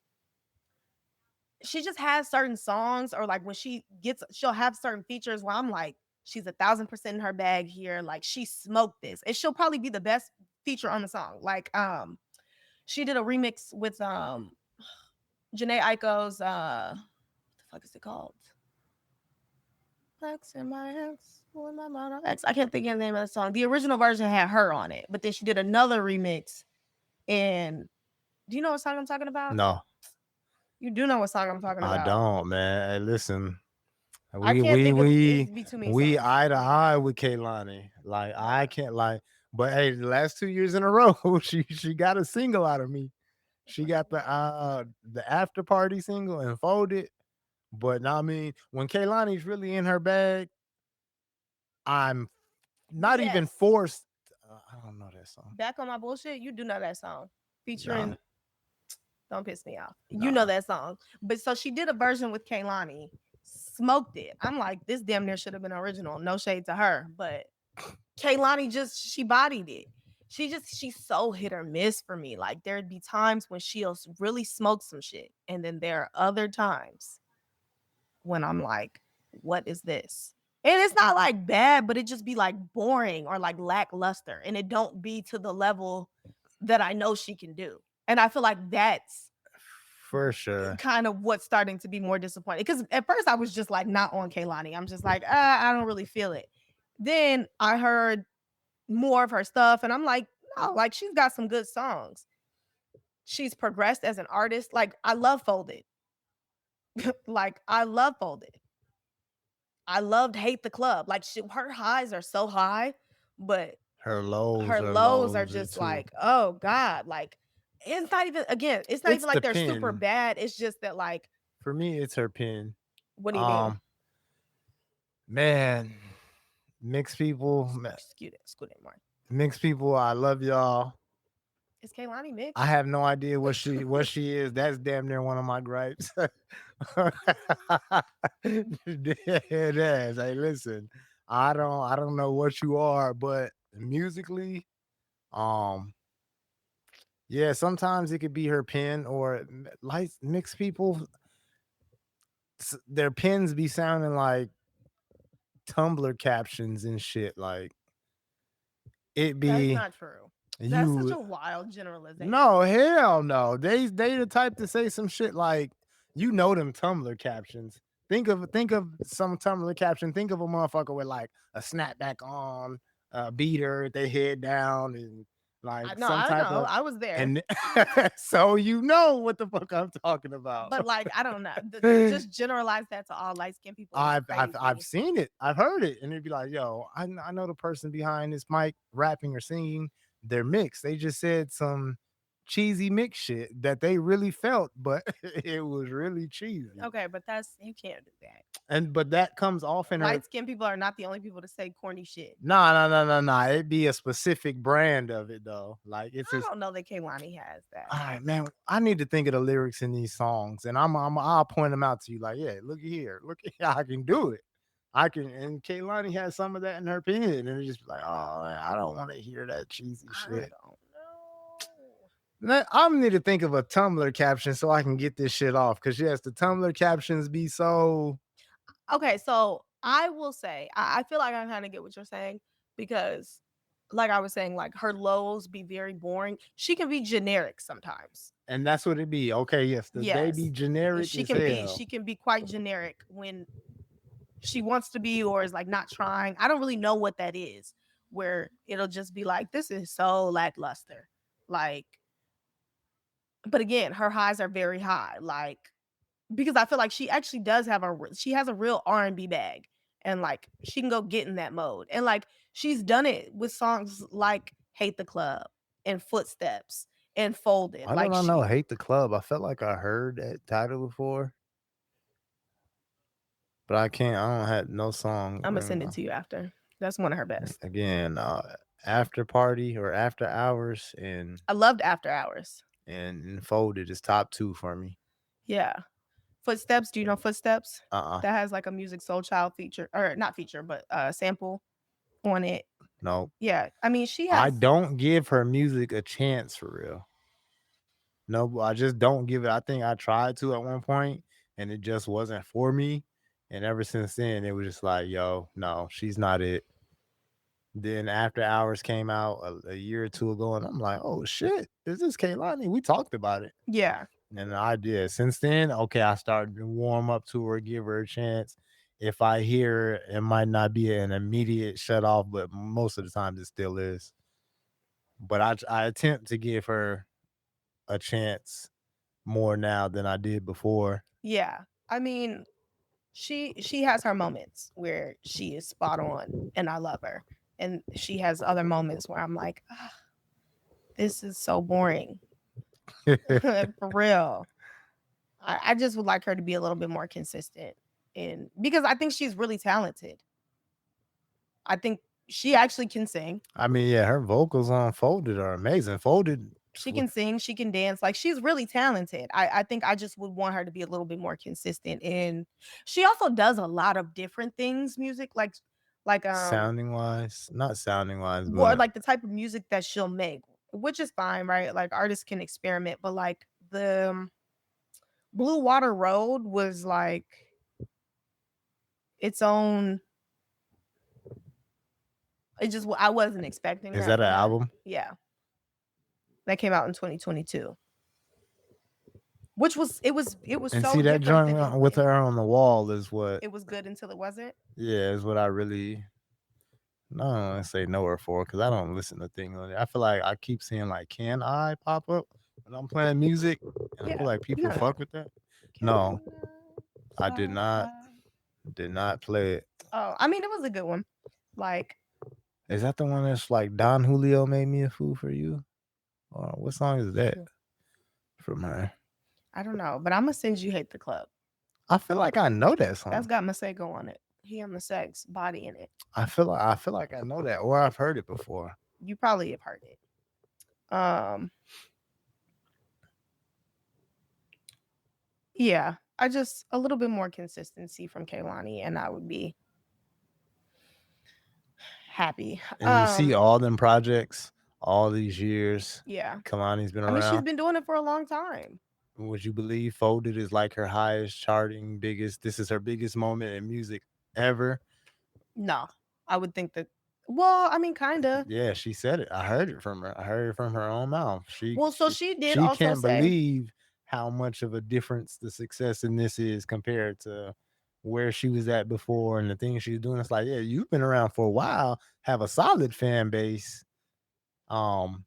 she just has certain songs or like when she'll have certain features where I'm like, she's 1,000% in her bag here. Like she smoked this. And she'll probably be the best feature on the song. Like she did a remix with Janae Aiko's what the fuck is it called? X in my X, with my mono X. I can't think of the name of the song. The original version had her on it, but then she did another remix. And do you know what song I'm talking about? No, You do know what song I'm talking I about. don't, man. Hey, listen, I we can't we think of we it'd be too many we songs. eye to eye with Kaylani. Like I Yeah. can't like, but hey, the last 2 years in a row, she got a single out of me. Which She one got is it? the after party single and folded. But now I mean, when Kaylani's really in her bag, I'm not even Yes. forced. I don't know that song. Back on my bullshit. You do know that song. Nah, Featuring Don't Piss Me Off. You know nah. that song. But so she did a version with Kehlani. Smoked it. I'm like, this damn near should have been original. No shade to her. But Kehlani she bodied it. She's so hit or miss for me. Like there'd be times when she'll really smoke some shit. And then there are other times when I'm like, what is this? And it's not like bad, but it just be like boring or like lackluster. And it don't be to the level that I know she can do. And I feel like that's For sure. kind of what's starting to be more disappointing. Because at first I was just like not on Kehlani. I'm just like, I don't really feel it. Then I heard more of her stuff, and I'm like, no, like she's got some good songs. She's progressed as an artist. Like I love Folded. Like I love Folded. I loved Hate the Club. Like her highs are so high, but Her lows her are lows are lows just too. like, oh God, like it's not even again, it's not It's even the like they're super pin. bad. It's just that like, For me, it's her pin. what do you mean? Um, man, mixed people, Scoot it more. mixed people. I love y'all. Is Kehlani I mixed? have no idea what she is. That's damn near one of my gripes. It is. Hey, listen, I don't know what you are, but musically, um, yeah, sometimes it could be her pen or like mixed people. Their pens be sounding like Tumblr captions and shit. Like it That's be not true. That's such you. a wild generalization. No, hell no. They the type to say some shit like you know them Tumblr captions. Think of some Tumblr caption. Think of a motherfucker with like a snapback on, a beater, they head down, and like No, some I type know. of I was there. and so you know what the fuck I'm talking about. But like, I don't know. Just generalize that to all light skinned people is I've crazy. seen it. I've heard it, and it'd be like, "Yo, I know the person behind this mic rapping or singing. They're mixed. They just said some cheesy mix shit that they really felt, but it was really cheesy. Okay, but that's you can't do that. And but that comes off in her. Light skinned people are not the only people to say corny shit. Nah, nah, nah, nah, nah. It'd be a specific brand of it though. Like it's I just. don't know that Kehlani has that. All right, man. I need to think of the lyrics in these songs, and I'll point them out to you. Like, yeah, look here, look, I can do it. I can, and Kehlani has some of that in her pen, and it's just like, oh, man, I don't want to hear that cheesy I shit. don't know. I need to think of a Tumblr caption so I can get this shit off. Cause yes, the Tumblr captions be so. Okay, so I will say I feel like I kind of get what you're saying because, like I was saying, like her lows be very boring. She can be generic sometimes. And that's what it be. Okay, yes, they be Yes, generic as hell. she can be quite generic when she wants to be or is like not trying. I don't really know what that is. Where it'll just be like this is so lackluster, like. But again, her highs are very high, like because I feel like she actually does have she has a real R&B bag and like she can go get in that mode. And like she's done it with songs like Hate the Club and Footsteps and Folded. Why don't Like I know she Hate the Club? I felt like I heard that title before, but I can't. I don't have no song. I'm gonna send it to you after. That's one of her best. Again, after party or after hours I loved After Hours. and folded is top two for me. Yeah. Footsteps, do you know Footsteps? Uh That has like a Music Soul Child feature or not feature, but sample on it. no, Yeah. I mean, she I has don't give her music a chance for real. No, I just don't give it. I think I tried to at one point and it just wasn't for me. And ever since then, it was just like, yo, no, she's not it. Then After Hours came out a year or two ago, and I'm like, oh shit, is this Kehlani? We talked about it. yeah. And I did. Since then, okay, I started to warm up to her, give her a chance. If I hear her, it might not be an immediate shut off, but most of the time it still is. But I attempt to give her a chance more now than I did before. Yeah. I mean, she has her moments where she is spot on and I love her. And she has other moments where I'm like, "Ah, this is so boring." For real. I just would like her to be a little bit more consistent in because I think she's really talented. I think she actually can sing. I mean, yeah, her vocals on Folded are amazing. Folded, She can sing, she can dance. Like she's really talented. I think I just would want her to be a little bit more consistent in she also does a lot of different things, music, like sounding wise, not sounding wise, or but like the type of music that she'll make, which is fine, right? Like artists can experiment, but like the Blue Water Road was like its own. It just I wasn't expecting is that that an from her. album? Yeah, that came out in 2022, which it was And so see that different than joint with anything. her on the wall is what, It was good until it wasn't. yeah, is what I really no, I don't wanna say know her for because I don't listen to things on it. I feel like I keep seeing like "Can I" pop up when I'm playing music, and I feel Yeah, like you people know that. fuck with that. Can No, I I did not play it. Oh, I mean, it was a good one. Like, Is that the one that's like Don Julio made me a fool for you? Or what song is that from her? I don't know, but I'm gonna send you "Hate the Club." I feel like I know that That's song. got Masego on it. He and Masego's body in it. I feel like I know that, or I've heard it before. You probably have heard it. Um, yeah, I just a little bit more consistency from Kehlani, and I would be happy. And you see all them projects, all these years. Yeah. Kalani's been I mean, she's around. been doing it for a long time. Would you believe Folded is like her highest charting, biggest? This is her biggest moment in music ever. No, I would think that. Well, I mean, kinda. Yeah, she said it. I heard it from her. I heard it from her own mouth. She Well, so she she did she also can't say, believe how much of a difference the success in this is compared to where she was at before and the things she's doing. It's like, yeah, you've been around for a while, have a solid fan base. Um,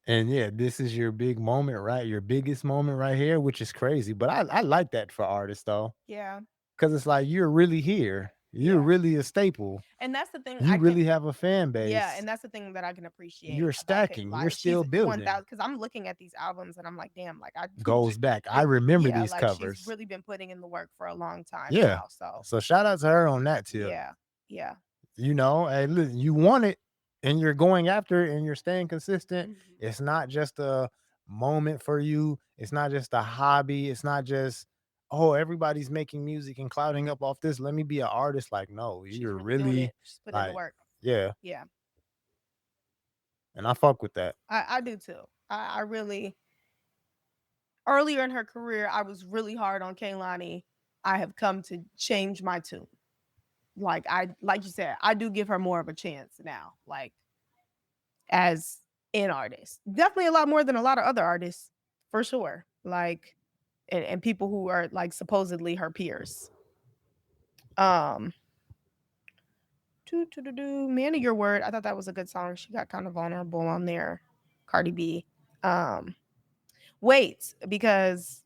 and yeah, this is your big moment, right? Your biggest moment right here, which is crazy. But I like that for artists though, yeah, because it's like you're really here. You're yeah, really a staple. and that's the thing You I can. really have a fan Yeah, base. and that's the thing that I can appreciate You're about stacking. You're Kehlani. She's still building. 1,000 because I'm looking at these albums and I'm like, damn, like I, Goes back. I remember yeah, these like she's covers. really been putting in the work for a long time Yeah. now. So So shout out to her on that tip. yeah, yeah, You know, hey, listen, you want it and you're going after it and you're staying consistent. mhm. It's not just a moment for you. It's not just a hobby. It's not just, oh, everybody's making music and clouding up off this. Let me be an artist. Like, no, She's you're really doing really it. She's putting in the like, work. yeah. Yeah, And I fuck with that. I do too. I really earlier in her career, I was really hard on Kehlani. I have come to change my tune. Like you said, I do give her more of a chance now. Like as an artist. Definitely a lot more than a lot of other artists, for sure. Like and people who are like supposedly her peers. Um Man of Your Word. I thought that was a good song. She got kind of vulnerable on there. Cardi B. Um Wait, because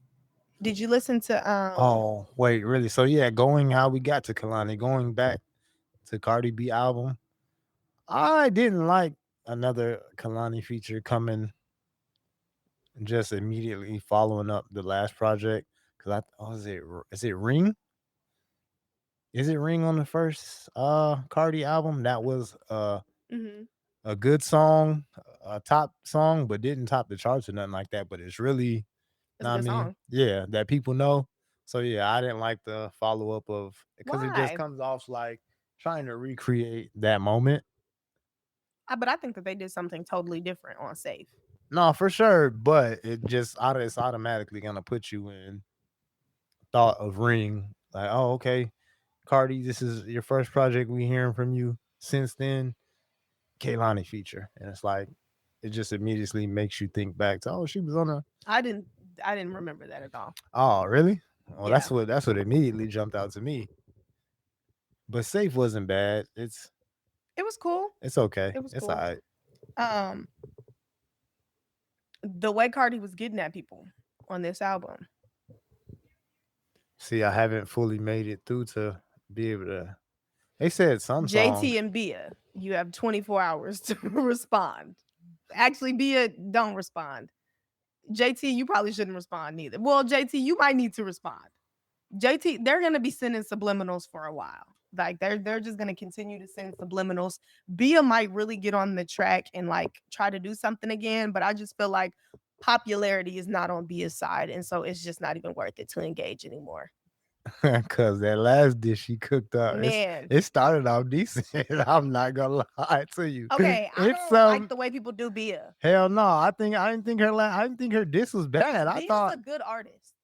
did you listen to Oh, wait, really? So yeah, going how we got to Kalani, going back to Cardi B album. I didn't like another Kalani feature coming just immediately following up the last project because is it Ring? Is it Ring on the first Cardi album? That was mhm, a good song, a top song, but didn't top the charts or nothing like that. But it's really, it's know a what I good mean, song. yeah, that people know. So yeah, I didn't like the follow up of because it just Why? comes off like trying to recreate that moment. But I think that they did something totally different on Safe. No, for sure, but it's automatically gonna put you in thought of Ring. Like, oh, okay, Cardi, this is your first project we hearing from you since then. Kehlani feature, and it's like it just immediately makes you think back to, oh, she was on a. I didn't I didn't remember that at all. Oh, really? Well, Yeah. that's what immediately jumped out to me. But Safe wasn't bad. It was cool. It's okay. It was It's cool. alright. Um the way Cardi was getting at people on this album. See, I haven't fully made it through to be able to. They said some JT songs. and Bia, you have 24 hours to respond. Actually, Bia, don't respond. JT, you probably shouldn't respond neither. Well, JT, you might need to respond. JT, they're gonna be sending subliminals for a while. Like they're just gonna continue to send subliminals. Bia might really get on the track and like try to do something again, but I just feel like popularity is not on Bia's side, and so it's just not even worth it to engage anymore. Cause that last dish she cooked up, Man, it started off decent. I'm not gonna lie to you. okay, I It's don't like the way people do Bia. hell no. I didn't think her diss was bad. I Bia's thought a good artist.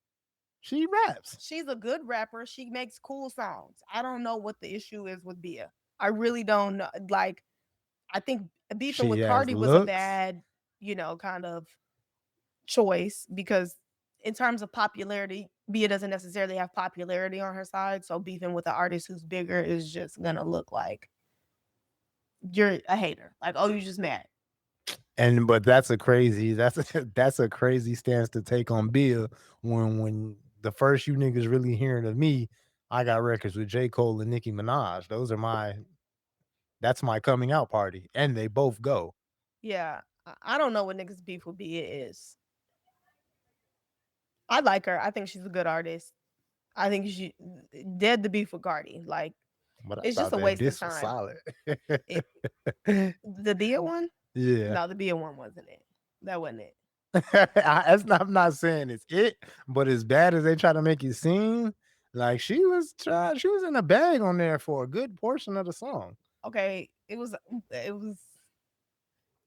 she raps. She's a good rapper. She makes cool songs. I don't know what the issue is with Bia. I really don't know. Like, I think beefing She with has Cardi was a looks. bad, kind of choice because in terms of popularity, Bia doesn't necessarily have popularity on her side. So beefing with an artist who's bigger is just gonna look like you're a hater. Like, oh, you just mad. And but that's a crazy stance to take on Bill when the first you niggas really hearing of me, I got records with J. Cole and Nicki Minaj. That's my coming out party. And they both go. Yeah. I don't know what niggas beef with Bia is. I like her. I think she's a good artist. I think she dead the beef with Cardi. Like, But I it's just thought a that waste of this was time. solid. It The Bia one? Yeah. No, the Bia one wasn't it. That wasn't it. I'm not saying it's it, but as bad as they try to make it seem, Like she was in a bag on there for a good portion of the song. Okay, it was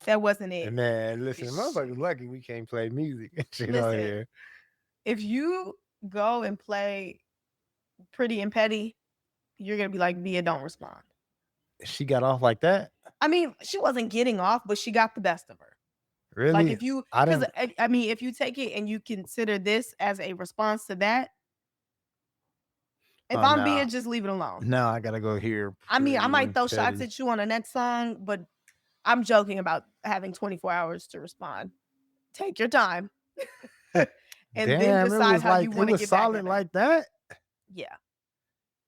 that wasn't it. And man, listen, Sh- motherfuckers lucky we can't play music and shit on Listen, here. if you go and play Pretty and Petty, you're gonna be like, Via, don't respond. She got off like that? I mean, she wasn't getting off, but she got the best of her. Like Really? if you, I because didn't. I mean, if you take it and you consider this as a response to that, if Oh I'm being, no. just leave it alone. Now I gotta go hear I mean, I Pretty might and throw shots Petty. at you on the next song, but I'm joking about having 24 hours to respond. Take your time and then Damn, decide how you it want to was get back solid at her. like that. Yeah.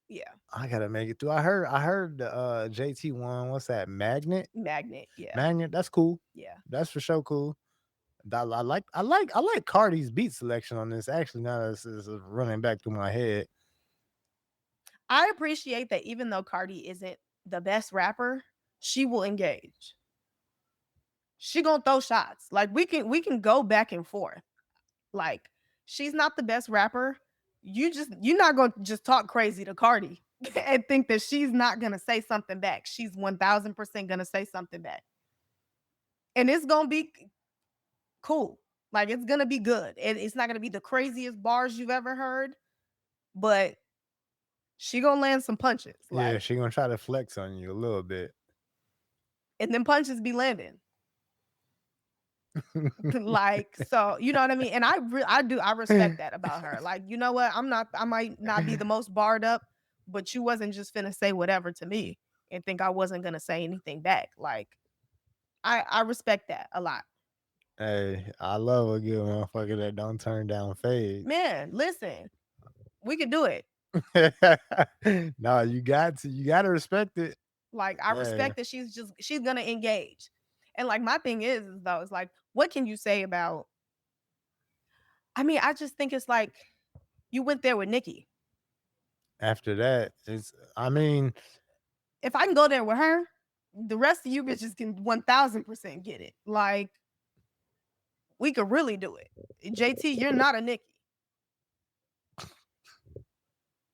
Yeah. I gotta make it through. I heard the JT one. What's that? Magnet. Yeah. Magnet. That's cool. Yeah. That's for sure cool. I like Cardi's beat selection on this. Actually, now this is running back through my head. I appreciate that even though Cardi isn't the best rapper, she will engage. She gonna throw shots. Like we can go back and forth. Like she's not the best rapper. You're not gonna just talk crazy to Cardi and think that she's not gonna say something back. She's 1000% gonna say something back. And it's gonna be cool. Like it's gonna be good. And it's not gonna be the craziest bars you've ever heard, but she gonna land some punches. Yeah, Like, she gonna try to flex on you a little bit. and then punches be landing. Like, so you know what I mean? And I respect that about her. Like, you know what? I might not be the most barred up, but you wasn't just finna say whatever to me and think I wasn't gonna say anything back. Like, I respect that a lot. Hey, I love a good motherfucker that don't turn down fades. Man, listen, we could do it. No, you gotta respect it. Like, I Yeah. respect that she's gonna engage. And like my thing is though, it's like, what can you say about, I mean, I just think it's like you went there with Nique. After that, I mean, If I can go there with her, the rest of you bitches can 1000% get it. Like, we could really do it. JT, you're not a Nique.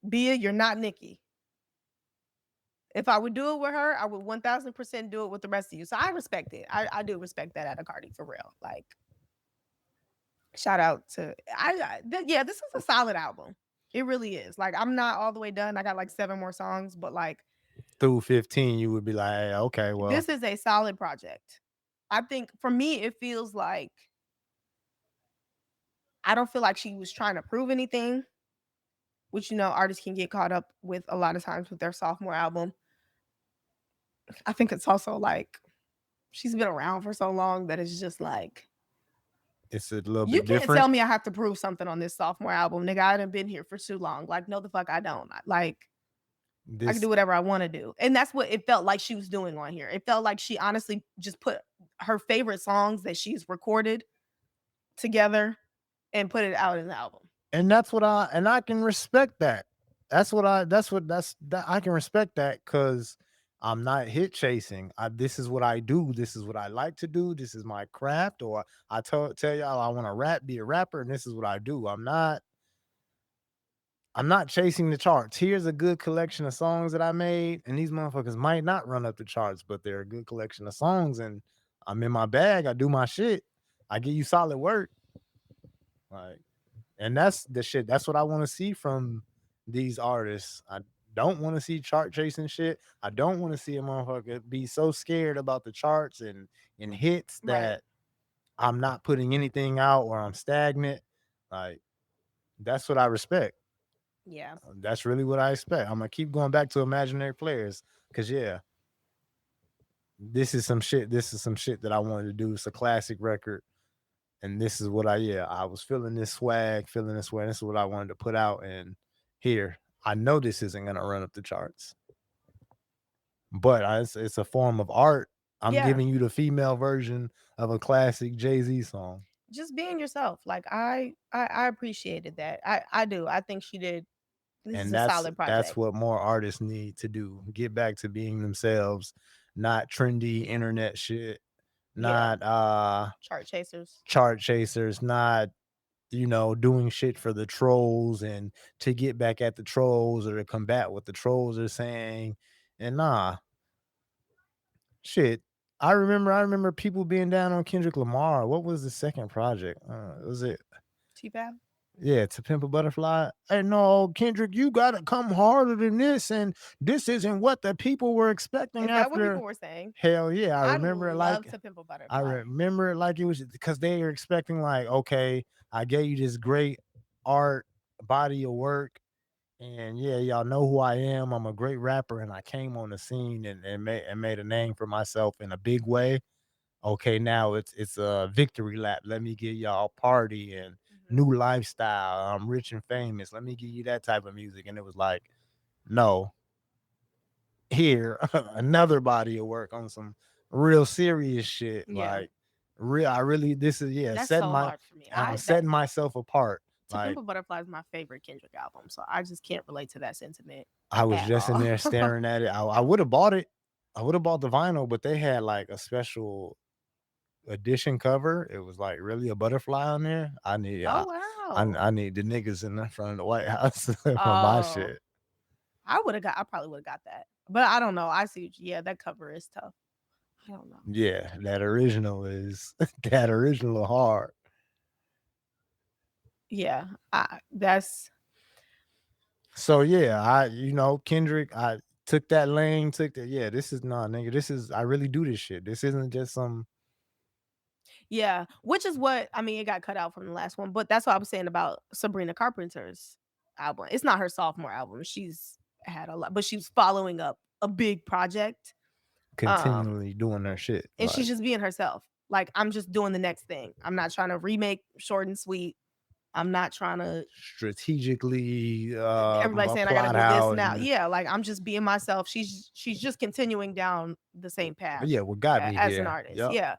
Bia, you're not Nique. If I would do it with her, I would 1000% do it with the rest of you. So I respect it. I do respect that out of Cardi for real. Like, shout out to yeah, this is a solid album. It really is. Like, I'm not all the way done. I got like 7 more songs, but like through 15, you would be like, hey, okay, well, this is a solid project. I think for me, it feels like I don't feel like she was trying to prove anything, which artists can get caught up with a lot of times with their sophomore album. I think it's also like she's been around for so long that it's just like it's a little you bit can't tell different. me I have to prove something on this sophomore album, nigga. I done been here for too long. Like, no, the fuck I don't. Like, I can This do whatever I want to do, and that's what it felt like she was doing on here. It felt like she honestly just put her favorite songs that she's recorded together and put it out in the album. and that's what I can respect that. That's what I can respect that because I'm not hit chasing. This is what I do. This is what I like to do. This is my craft. Or tell y'all I want to be a rapper, and this is what I do. I'm not chasing the charts. Here's a good collection of songs that I made, and these motherfuckers might not run up the charts, but they're a good collection of songs, and I'm in my bag. I do my shit. I give you solid work. Like, and that's the shit. That's what I want to see from these artists. I don't want to see chart chasing shit. I don't want to see a motherfucker be so scared about the charts and hits Right. that I'm not putting anything out or I'm stagnant. Like, that's what I respect. Yeah. That's really what I expect. I'm gonna keep going back to imaginary players because yeah, this is some shit. This is some shit that I wanted to do. It's a classic record, and this is what I was feeling this swag, feeling this way. This is what I wanted to put out, and here I know this isn't gonna run up the charts, but it's a form of art. I'm Yeah. giving you the female version of a classic Jay-Z song, Just being yourself. Like, I appreciated that. I do. I think she did. This is and a that's solid that's project. what more artists need to do. Get back to being themselves, not trendy internet shit, Yeah. not Chart chasers. chart chasers, not doing shit for the trolls and to get back at the trolls or to combat what the trolls are saying. And nah, shit. I remember people being down on Kendrick Lamar. What was the second project? Was it T-Fab? Yeah, To Pimp a Butterfly. Hey, no, Kendrick, you gotta come harder than this, and this isn't what the people were expecting Is that what people after. were saying? Hell yeah, I I remember it love like To Pimp a I Butterfly. remember it like it was because they were expecting like, okay, I gave you this great art body of work, and yeah, y'all know who I am. I'm a great rapper, and I came on the scene and made a name for myself in a big way. Okay, now it's a victory lap. Let me give y'all party and Mhm. new lifestyle. I'm rich and famous. Let me give you that type of music. And it was like, no, here, another body of work on some real serious shit. Yeah. Like I really this is yeah, That's so hard for me. I that setting myself apart. To Pimp Like a Butterfly is my favorite Kendrick album, so I just can't relate to that sentiment I was at just in all. there staring at it. I would have bought it. I would have bought the vinyl, but they had like a special edition cover. It was like really a butterfly on there. Oh, wow. I need the niggas in the front of the White House for my Oh, shit. I probably would've got that. But I don't know, I see what yeah, that cover is tough. I don't know. Yeah, that original is that original hard. Yeah, that's So yeah, Kendrick, I took that lane, took that. Yeah, this is nah, nigga. This is I really do this shit. This isn't just some yeah, which is what I mean, it got cut out from the last one, but that's what I was saying about Sabrina Carpenter's album. It's not her sophomore album. She's had a lot, but she's following up a big project. Um, continually doing their shit. and she's Like just being herself. Like, I'm just doing the next thing. I'm not trying to remake Short and Sweet. I'm not trying to strategically everybody saying I gotta plot do this out now. and Yeah, like I'm just being myself. She's just continuing down the same path yeah, what got me as an here. artist. Yep. Yeah.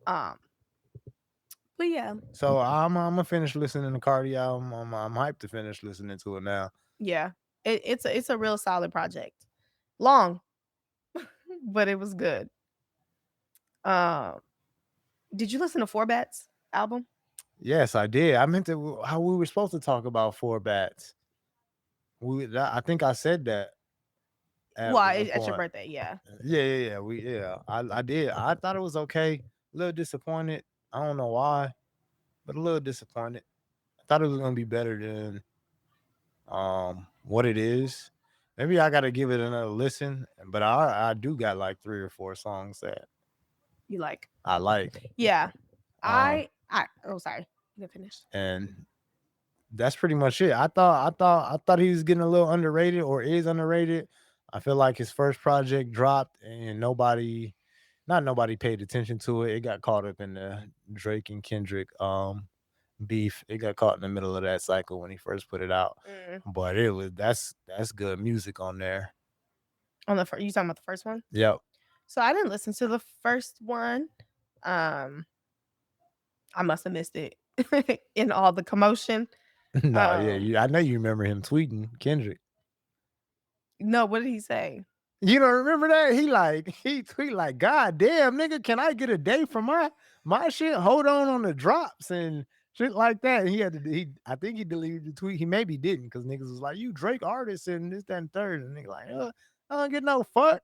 Um, but yeah, So I'm gonna finish listening to Cardi album. I'm hyped to finish listening to it now. yeah. It's a real solid project. Long, but it was good. Um, did you listen to Four Bats album? Yes, I did. I meant to how we were supposed to talk about four bats. I think I said that at Well, one at your point. birthday, yeah. Yeah. I did. I thought it was okay. A little disappointed. I don't know why, but a little disappointed. I thought it was gonna be better than what it is. Maybe I gotta give it another listen. But I do got like three or four songs that You like, I like. yeah. Um I oh sorry, you can finish. and that's pretty much it. I thought he was getting a little underrated or is underrated. I feel like his first project dropped and not nobody paid attention to it. It got caught up in the Drake and Kendrick beef. It got caught in the middle of that cycle when he first put it out. Mm. But that's good music on there. On the you talking about the first one? Yep. So I didn't listen to the first one. Um, I must have missed it in all the commotion. No, yeah, Um, I know you remember him tweeting Kendrick. no, what did he say? You don't remember that? He tweet like, "God damn, nigga, can I get a day for my shit? Hold on the drops and shit like that." And he had to I think he deleted the tweet. He maybe didn't because niggas was like, "You Drake artist and this, that, and third." And nigga like, I don't get no fuck.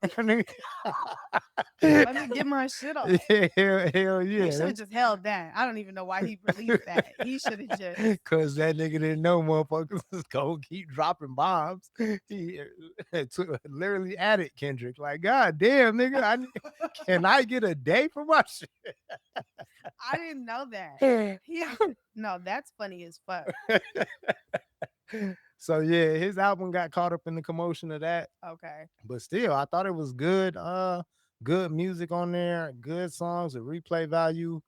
Let me get my shit off. Yeah, hell He should yeah. have just held that. I don't even know why he released that. He should have just Cause that nigga didn't know motherfuckers was gonna keep dropping bombs. He literally added Kendrick, like, God damn, nigga, can I get a day for my I didn't know that. shit? Yeah. No, that's funny as fuck. So yeah, his album got caught up in the commotion of that. Okay. But still, I thought it was good. Good music on there, good songs with replay value.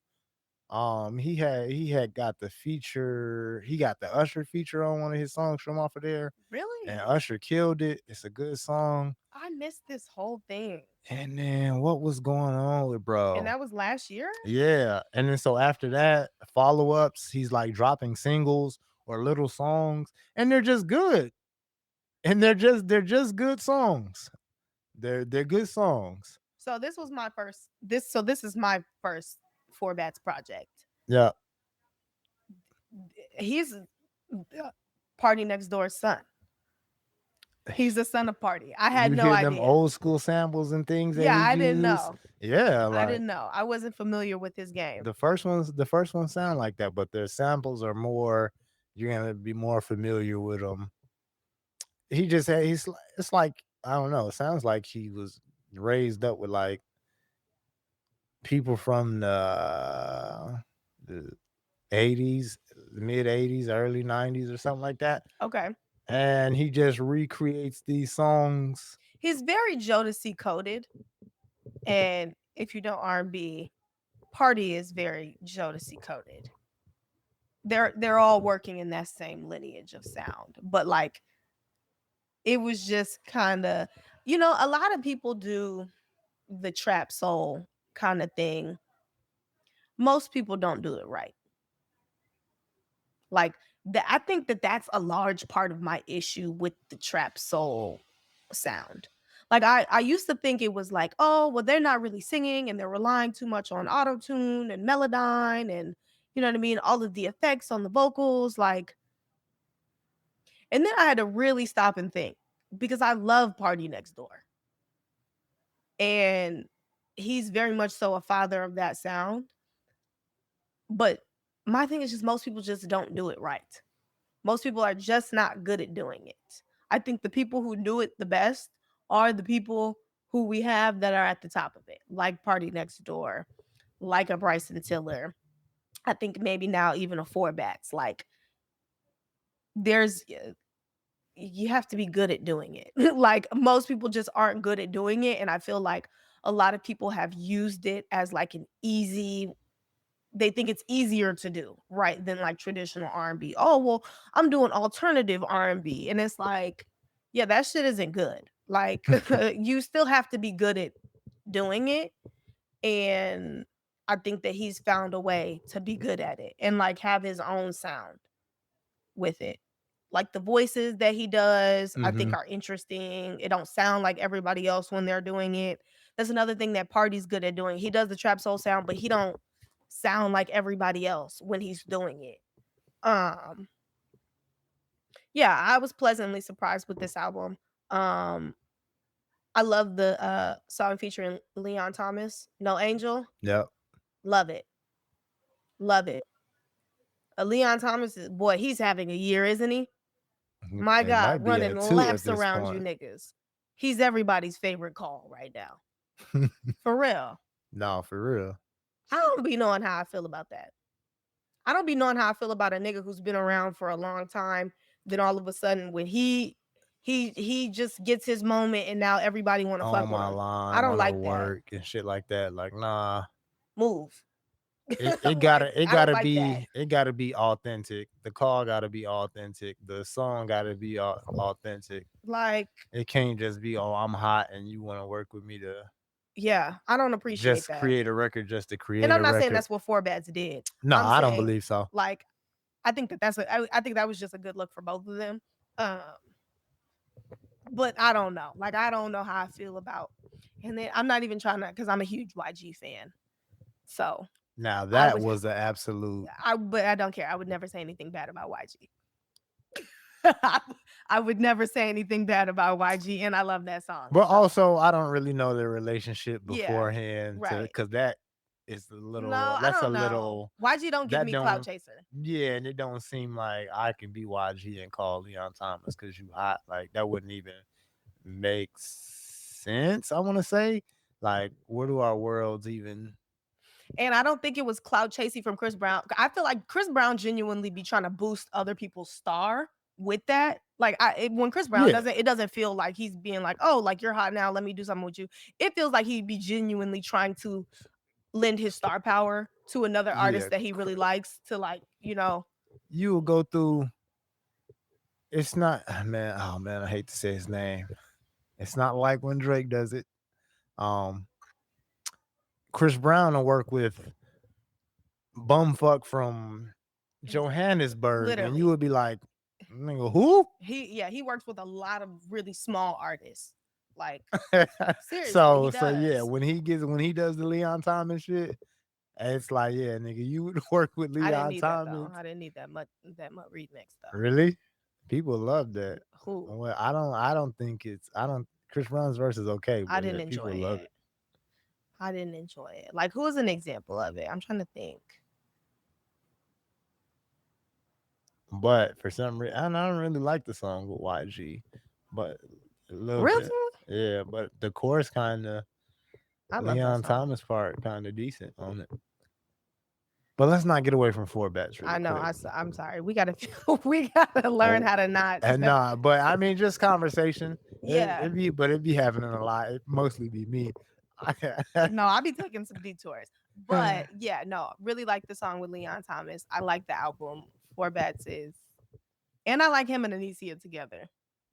He had got the feature. He got the Usher feature on one of his songs from off of there, and Really? Usher killed it. It's a good song. I missed this whole thing. And then what was going on with And bro? that was last year? Yeah, and then so after that, follow ups. He's like dropping singles or little songs, and they're just good. And they're just good songs. They're good songs. So this was my first this is my first Four Bats project. Yeah. He's Party Next Door's son. He's the son of Party. I had You no hear them idea. old school samples and things that Yeah, he I didn't used. know. Yeah, I like didn't know. I wasn't familiar with his game. the first ones sound like that, but their samples are more. You're gonna be more familiar with them. He just had it's like I don't know. It sounds like he was raised up with like people from the 80s, mid 80s, early 90s, or something like that. Okay. And he just recreates these songs. He's very Jodeci coded. And if you know R&B, Party is very Jodeci coded. They're all working in that same lineage of sound. But like it was just kind of, a lot of people do the trap soul kind of thing. Most people don't do it right. Like I think that that's a large part of my issue with the trap soul sound. Like I used to think it was like, oh, well, they're not really singing and they're relying too much on auto tune and melodyne and you know what I mean, all of the effects on the vocals, like. And then I had to really stop and think because I love Party Next Door, and he's very much so a father of that sound. But my thing is just most people just don't do it right. Most people are just not good at doing it. I think the people who do it the best are the people who we have that are at the top of it, like Party Next Door, like a Bryson Tiller. I think maybe now even a Four Bats. Like there's you have to be good at doing it. Like most people just aren't good at doing it, and I feel like a lot of people have used it as like an easy, they think it's easier to do, right, than like traditional R&B. Oh, well, I'm doing alternative R&B. And it's like, yeah, that shit isn't good. Like you still have to be good at doing it. And I think that he's found a way to be good at it and like have his own sound with it. Like the voices that he does, I think Hmm. are interesting. It don't sound like everybody else when they're doing it. That's another thing that Party's good at doing. He does the trap soul sound, but he don't sound like everybody else when he's doing it. Um, yeah, I was pleasantly surprised with this album. Um, I love the song featuring Leon Thomas, No Angel. Yep. Love it. Love it. Leon Thomas, boy, he's having a year, isn't he? My It might God, be running at two at laps this around you point. niggas. He's everybody's favorite call right now. For real. No, for real. I don't be knowing how I feel about that. I don't be knowing how I feel about a nigga who's been around for a long time. Then all of a sudden, when he just gets his moment, and now everybody want to On fuck with my him. I line, don't want to like that. work and shit like that. Like, nah. Move. It Like gotta it I don't gotta like that. be it gotta be authentic. The call gotta be authentic. The song gotta be authentic. Like It can't just be, oh, I'm hot and you want to work with me to yeah, I don't appreciate just that. create a record just to And create I'm a not saying record. that's what Four Bats did. No, I'm I don't saying believe so. like I think that I think that was just a good look for both of them. Um, but I don't know. Like I don't know how I feel about. And then I'm not even trying to because I'm a huge YG fan. So Now I that would was the absolute. but I don't care. I would never say anything bad about YG. I would never say anything bad about YG, and I love that song. But So also, I don't really know their relationship yeah, beforehand to right. because that is a No, little. I That's a don't know. little. YG don't give That me clout don't. chaser. Yeah, and it don't seem like I can be YG and call Leon Thomas because you hot. Like that wouldn't even make sense. I want to say, like, where do our worlds even? And I don't think it was clout chasing from Chris Brown. I feel like Chris Brown genuinely be trying to boost other people's star with that. Like when Chris Brown Yeah, doesn't, it doesn't feel like he's being like, oh, like you're hot now, let me do something with you. It feels like he'd be genuinely trying to lend his star power to another yeah. artist that he really likes to like, You will go through. It's not, man. Oh man, I hate to say his name. It's not like when Drake does it. Um, Chris Brown will work with bumfuck from Johannesburg, and you literally. would be like, nigga, who? He works with a lot of really small artists. Like seriously, he So yeah, does. when he does the Leon Thomas shit, It's like, yeah, nigga, you would work with I didn't Leon need that though. Thomas. I didn't need that much remix though. Really? People love that. Who? Well, I don't think I don't Chris Brown's verse is okay, I but yeah, didn't enjoy people love it. it. I didn't enjoy it. Like, who is an example of it? I'm trying to think. But for some reason, I don't really like the song with YG, but a little bit. Really? Yeah, but the chorus kind of I love that Leon song. Thomas part kind of decent on it. But let's not get away from four bets I really know. quick. I'm sorry. We gotta we gotta learn Oh, how to not. and nah, but I mean, just conversation. Yeah. It be happening a lot. It mostly be me. No, I'll be taking some detours. But yeah, no, really like the song with Leon Thomas. I like the album. Four Bets is, and I like him and Anicia together.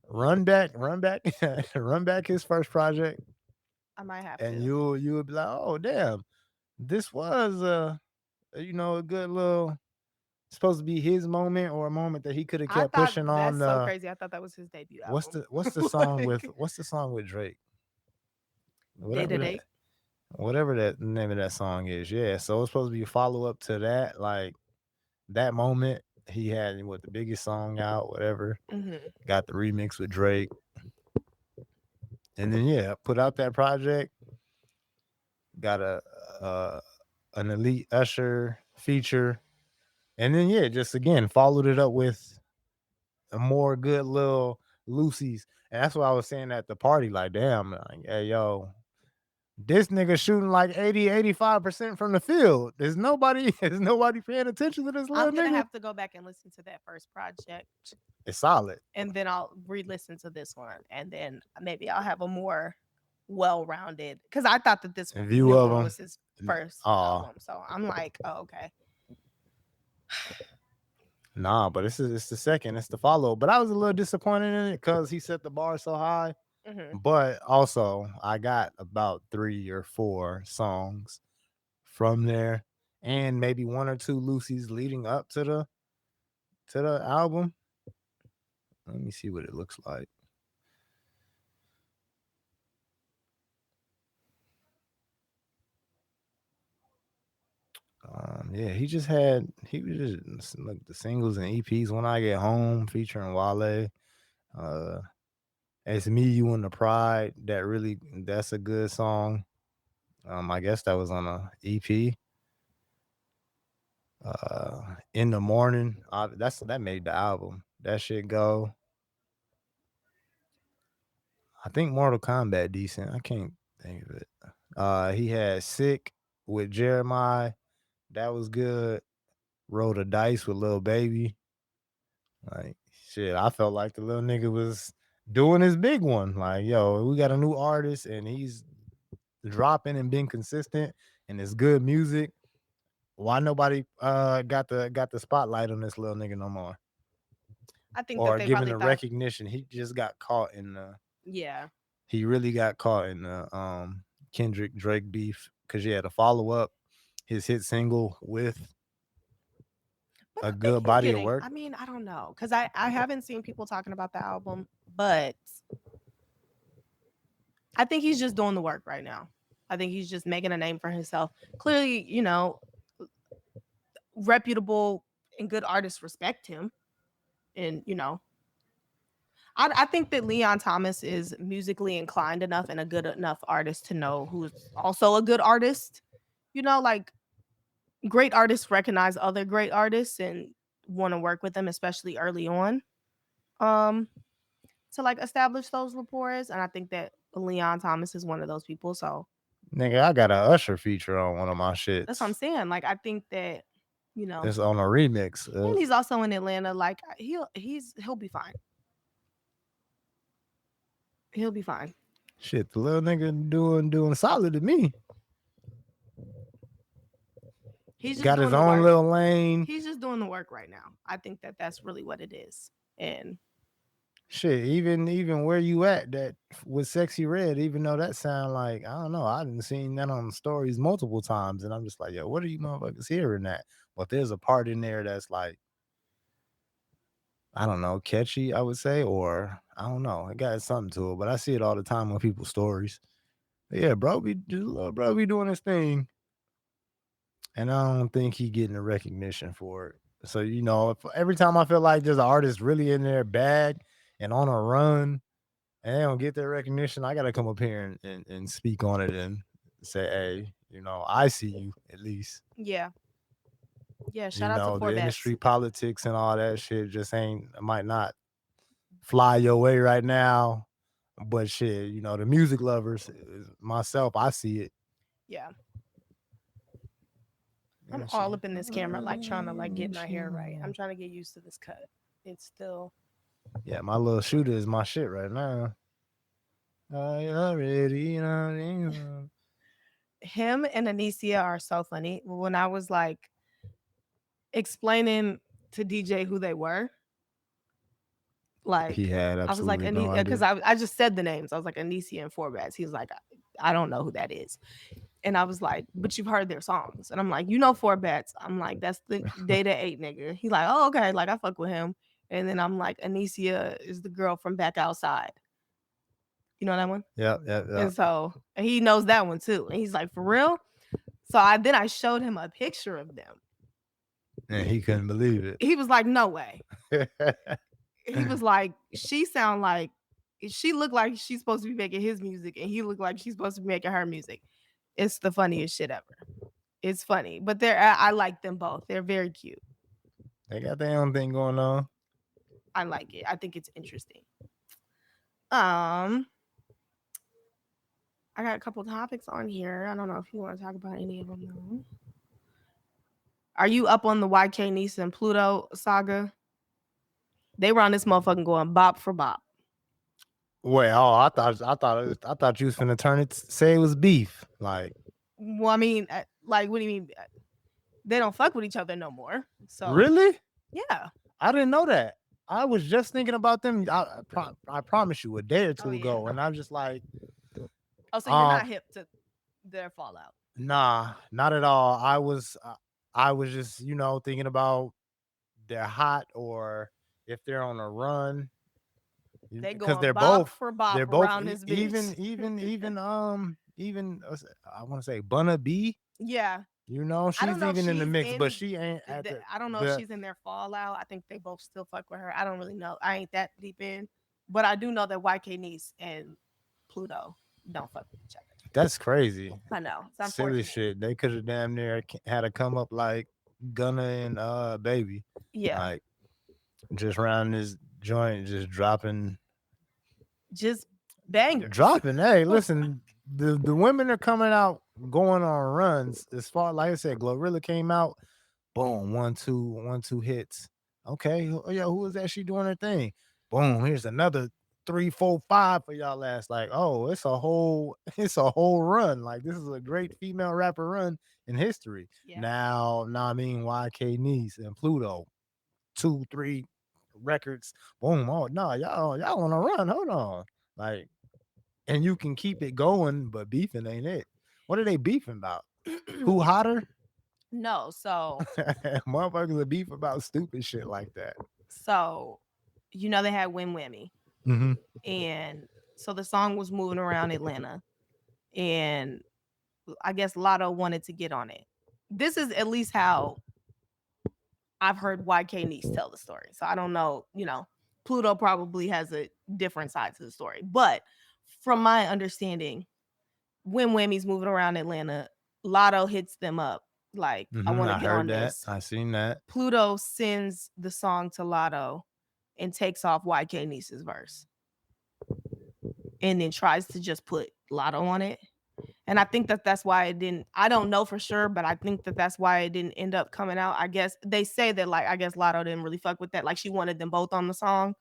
Run back, run back his first project, I might have and to. you would be like, oh damn, this was a good little supposed to be his moment or a moment that he could have I kept thought pushing on that's so crazy. I thought that was his debut album. Like, what's the song with Drake? day to Whatever that day. whatever that name of that song is. Yeah, so it's supposed to be a follow up to that. Like that moment he had what the biggest song out, whatever. Hmm. Got the remix with Drake, and then yeah, put out that project. Got a uh, an elite Usher feature, and then yeah, just again followed it up with a more good little Lucy's. And that's what I was saying at the party. Like, damn, like, hey, yo, this nigga shooting like 85% from the field. There's nobody paying attention to this I'm little gonna nigga. have to go back and listen to that first project, It's solid. and then I'll re-listen to this one, and then maybe I'll have a more well-rounded. Because I thought that this In view new of one him. was his first Oh, album, so I'm like, oh, okay. nah, but it's the second, it's the follow. But I was a little disappointed in it because he set the bar so high. Hmm. But also, I got about 3 or 4 songs from there, and maybe 1 or 2 Lucy's leading up to the album. Let me see what it looks like. Yeah, he was just like the singles and EPs. When I Get Home featuring Wale. Uh, it's Me, You, and the Pride. That's a good song. I guess that was on a EP. In the Morning. That made the album. That shit go. I think Mortal Kombat decent. I can't think of it. He had Sick with Jeremiah. That was good. Roll the Dice with Lil Baby. Like shit, I felt like the little nigga was doing his big one. Like, yo, we got a new artist and he's dropping and being consistent and it's good music. Why nobody got the spotlight on this little nigga no more? I think that Or they given probably the thought, recognition. He just got caught in the yeah. he really got caught in the Kendrick Drake beef because he had to follow up his hit single with But a I think good he's body of getting. work. I mean, I don't know, because I haven't seen people talking about the album, but I think he's just doing the work right now. I think he's just making a name for himself. Clearly, reputable and good artists respect him, and I think that Leon Thomas is musically inclined enough and a good enough artist to know who's also a good artist. Like, great artists recognize other great artists and want to work with them, especially early on, um, to like establish those rapports. And I think that Leon Thomas is one of those people. So Nigga, I got a Usher feature on one of my that's what I'm shits. saying. Like, I think that, It's on a remix. and he's also in Atlanta. Like, he'll be fine. He'll be fine. Shit, the little nigga doing solid to me. He's just Got his doing the own work. little lane. He's just doing the work right now. I think that that's really what it is. And Shit, even where you at that with Sexy Red, even though that sound like I don't know, I didn't seen that on stories multiple times, and I'm just like, yo, what are you motherfuckers hearing that? But there's a part in there that's like, I don't know, catchy, I would say, or I don't know, it got something to it. But I see it all the time on people's stories. But yeah, bro, be just little bro be doing his thing. and I don't think he getting the recognition for it. So if every time I feel like there's an artist really in their bag and on a run and they don't get their recognition, I gotta come up here and speak on it and say, hey, I see you at least. Yeah. Yeah, shout out to The Four Bats. industry politics and all that shit just ain't might not fly your way right now. But shit, the music lovers, myself, I see it. Yeah. I'm And all shit. up in this camera, like trying to like get my hair right. I'm trying to get used to this cut. It's still Yeah, my little shooter is my shit right now. I already know. him and Anicia are so funny. When I was like explaining to DJ who they were, He like had I was like absolutely no Anicia because idea. I just said the names. I was like Anicia and Four Bats. He was like, I don't know who that is. And I was like, but you've heard their songs. And I'm like, Four Bats. I'm like, that's the Data 8 nigga. He like, oh, okay. Like, I fuck with him. And then I'm like, Anicia is the girl from Back Outside. You know that one? Yep, yep, And yep. so and he knows that one too. And he's like, for real? So I showed him a picture of them. And he couldn't believe He was like, no way. it. He was like, she looked like she's supposed to be making his music, and he looked like she's supposed to be making her music. It's the funniest shit ever. It's funny, but I like them both. They're very cute. They got their own thing going on. I like it. I think it's interesting. Um, I got a couple topics on here. I don't know if you want to talk about any of them though. Are you up on the YK Niece and Pluto saga? They were on this motherfucking going bop for bop. Wait, I thought you was finna turn it say it was beef. Like, Well, I mean, like, what do you mean? They don't fuck with each other no more. So really? yeah. I didn't know that. I was just thinking about them. I promise you, a day or two Oh, yeah. ago, and I'm just like, Oh, so you're not hip to their fallout. nah, not at all. I was just thinking about they're hot or if they're on a run They because going they're bop both for bop they're both around this even bitch. I want to say Bunna B. Yeah. I don't She's know if even in the she's mix, but in. she ain't at I don't know if the. she's in their fallout. I think they both still fuck with her. I don't really know. I ain't that deep in, but I do know that YK Niece and Pluto don't fuck with each other. That's crazy, I know it's silly unfortunate. shit. They could have damn near had to come up like Gunna and Baby, Yeah, like just around this joint, just just bangers. dropping. Hey, listen, the women are coming out, going on runs. As far like I said, Glorilla came out, boom, 1 2 hits. Okay, yeah, who is that? She doing her thing. Boom, here's another 3 4 5 for y'all last. Like, oh, it's a whole run. Like, this is a great female rapper run in history. Yeah. Now I mean YK Niece and Pluto, 2 3 records. Boom. Oh no, y'all on a run. Hold on. Like, and you can keep it going, but beefing ain't it. What are they beefing about? Who hotter? No, Motherfuckers are beef about stupid shit like that. so they had Win Whammy, Mm-hmm. and so the song was moving around Atlanta, and I guess Lotto wanted to get on it. This is at least how I've heard YK Niece tell the story. So I don't know, Pluto probably has a different side to the story. But from my understanding, when Whammy's moving around Atlanta, Lotto hits them up like, I want to I get heard on that. this. I seen that. Pluto sends the song to Lotto and takes off YK Niece's verse and then tries to just put Lotto on it. And I think that that's why it didn't. I don't know for sure, but I think that that's why it didn't end up coming out. I guess they say that, like, I guess Lotto didn't really fuck with that. Like, she wanted them both on the song,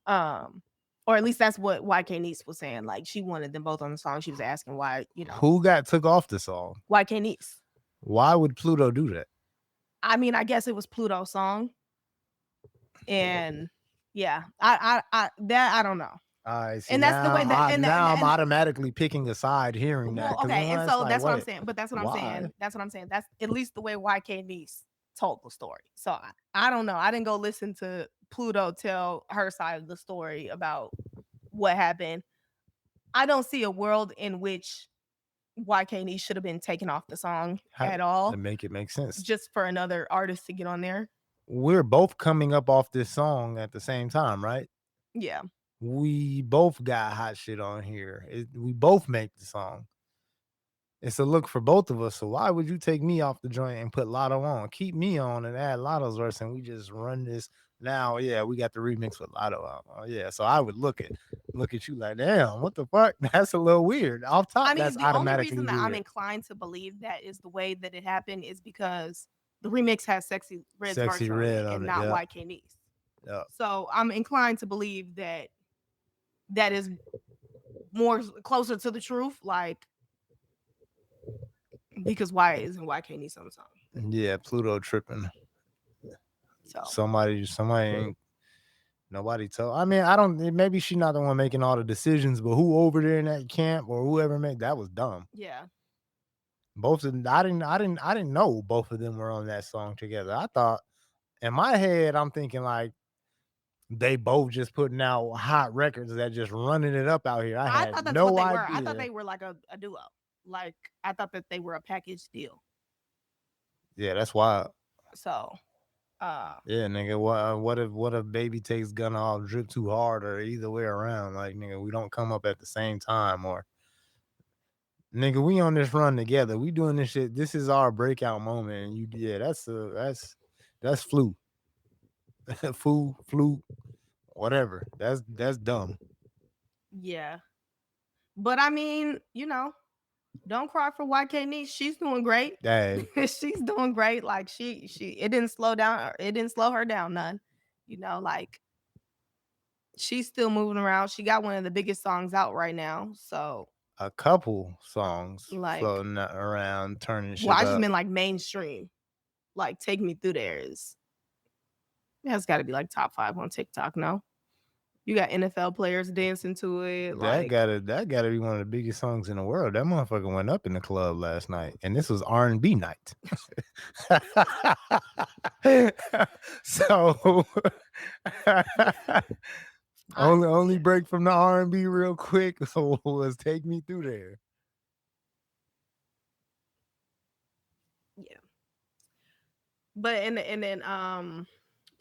um, or at least that's what YK Niece was saying. Like, she wanted them both on the song. She was asking why, Who got took off the song? YK Niece. Why would Pluto do that? I mean, I guess it was Pluto's song, and yeah, I don't know. I see. And that's the Now, way that, now I'm and automatically picking a side hearing that well, because okay, and it's so like, that's what I'm what? saying. But that's what I'm Why? saying. That's what I'm saying. That's at least the way YK Niece told the story. So I don't know. I didn't go listen to Pluto tell her side of the story about what happened. I don't see a world in which YK should have been taken off the song How at to all, make it make sense? just for another artist to get on there. We're both coming up off this song at the same time, right? Yeah. We both got hot shit on here. We both make the song. It's a look for both of us. So why would you take me off the joint and put Lotto on? Keep me on and add Lotto's verse, and we just run this. Now, yeah, we got the remix with Lotto out. Oh, yeah. So I would look at you like, damn, what the fuck? That's a little weird. Off top, I that's mean, the only automatically reason that I'm weird. inclined to believe that is the way that it happened is because the remix has Sexy Red's Sexy verse on Red it on and it. not Yeah. YK Niece. Yeah. So I'm inclined to believe that that is more closer to the truth, like because why isn't YK Niece on the song? Yeah, Pluto tripping. So Somebody ain't nobody told. I mean, I don't. Maybe she's not the one making all the decisions, but who over there in that camp or whoever made that was dumb. yeah, Both of them, I didn't know both of them were on that song together. I thought in my head, I'm thinking like they both just putting out hot records that just running it up out here. I I had thought that's what no they were. I thought idea. they were like a duo. Like I thought that they were a package deal. Yeah, that's wild. So, Yeah, nigga. What if baby takes gun off, drip too hard, or either way around? Like, nigga, we don't come up at the same time, or nigga, we on this run together. We doing this shit. This is our breakout moment. And you, yeah, that's flu, flu, whatever. That's dumb. yeah. But I mean, don't cry for YK Niece. She's doing great. Hey, She's doing great. Like she it didn't slow down. It didn't slow her down none. Like she's still moving around. She got one of the biggest songs out right now. So a couple songs like, floating around, turning well, shit I just up. meant like mainstream. Like Take Me Through There it has got to be like top 5 on TikTok. No, you got NFL players dancing to it. That Like gotta be one of the biggest songs in the world. That motherfucker went up in the club last night, and this was R&B night. So only yeah, break from the R&B real quick was Take Me Through There. yeah. But and then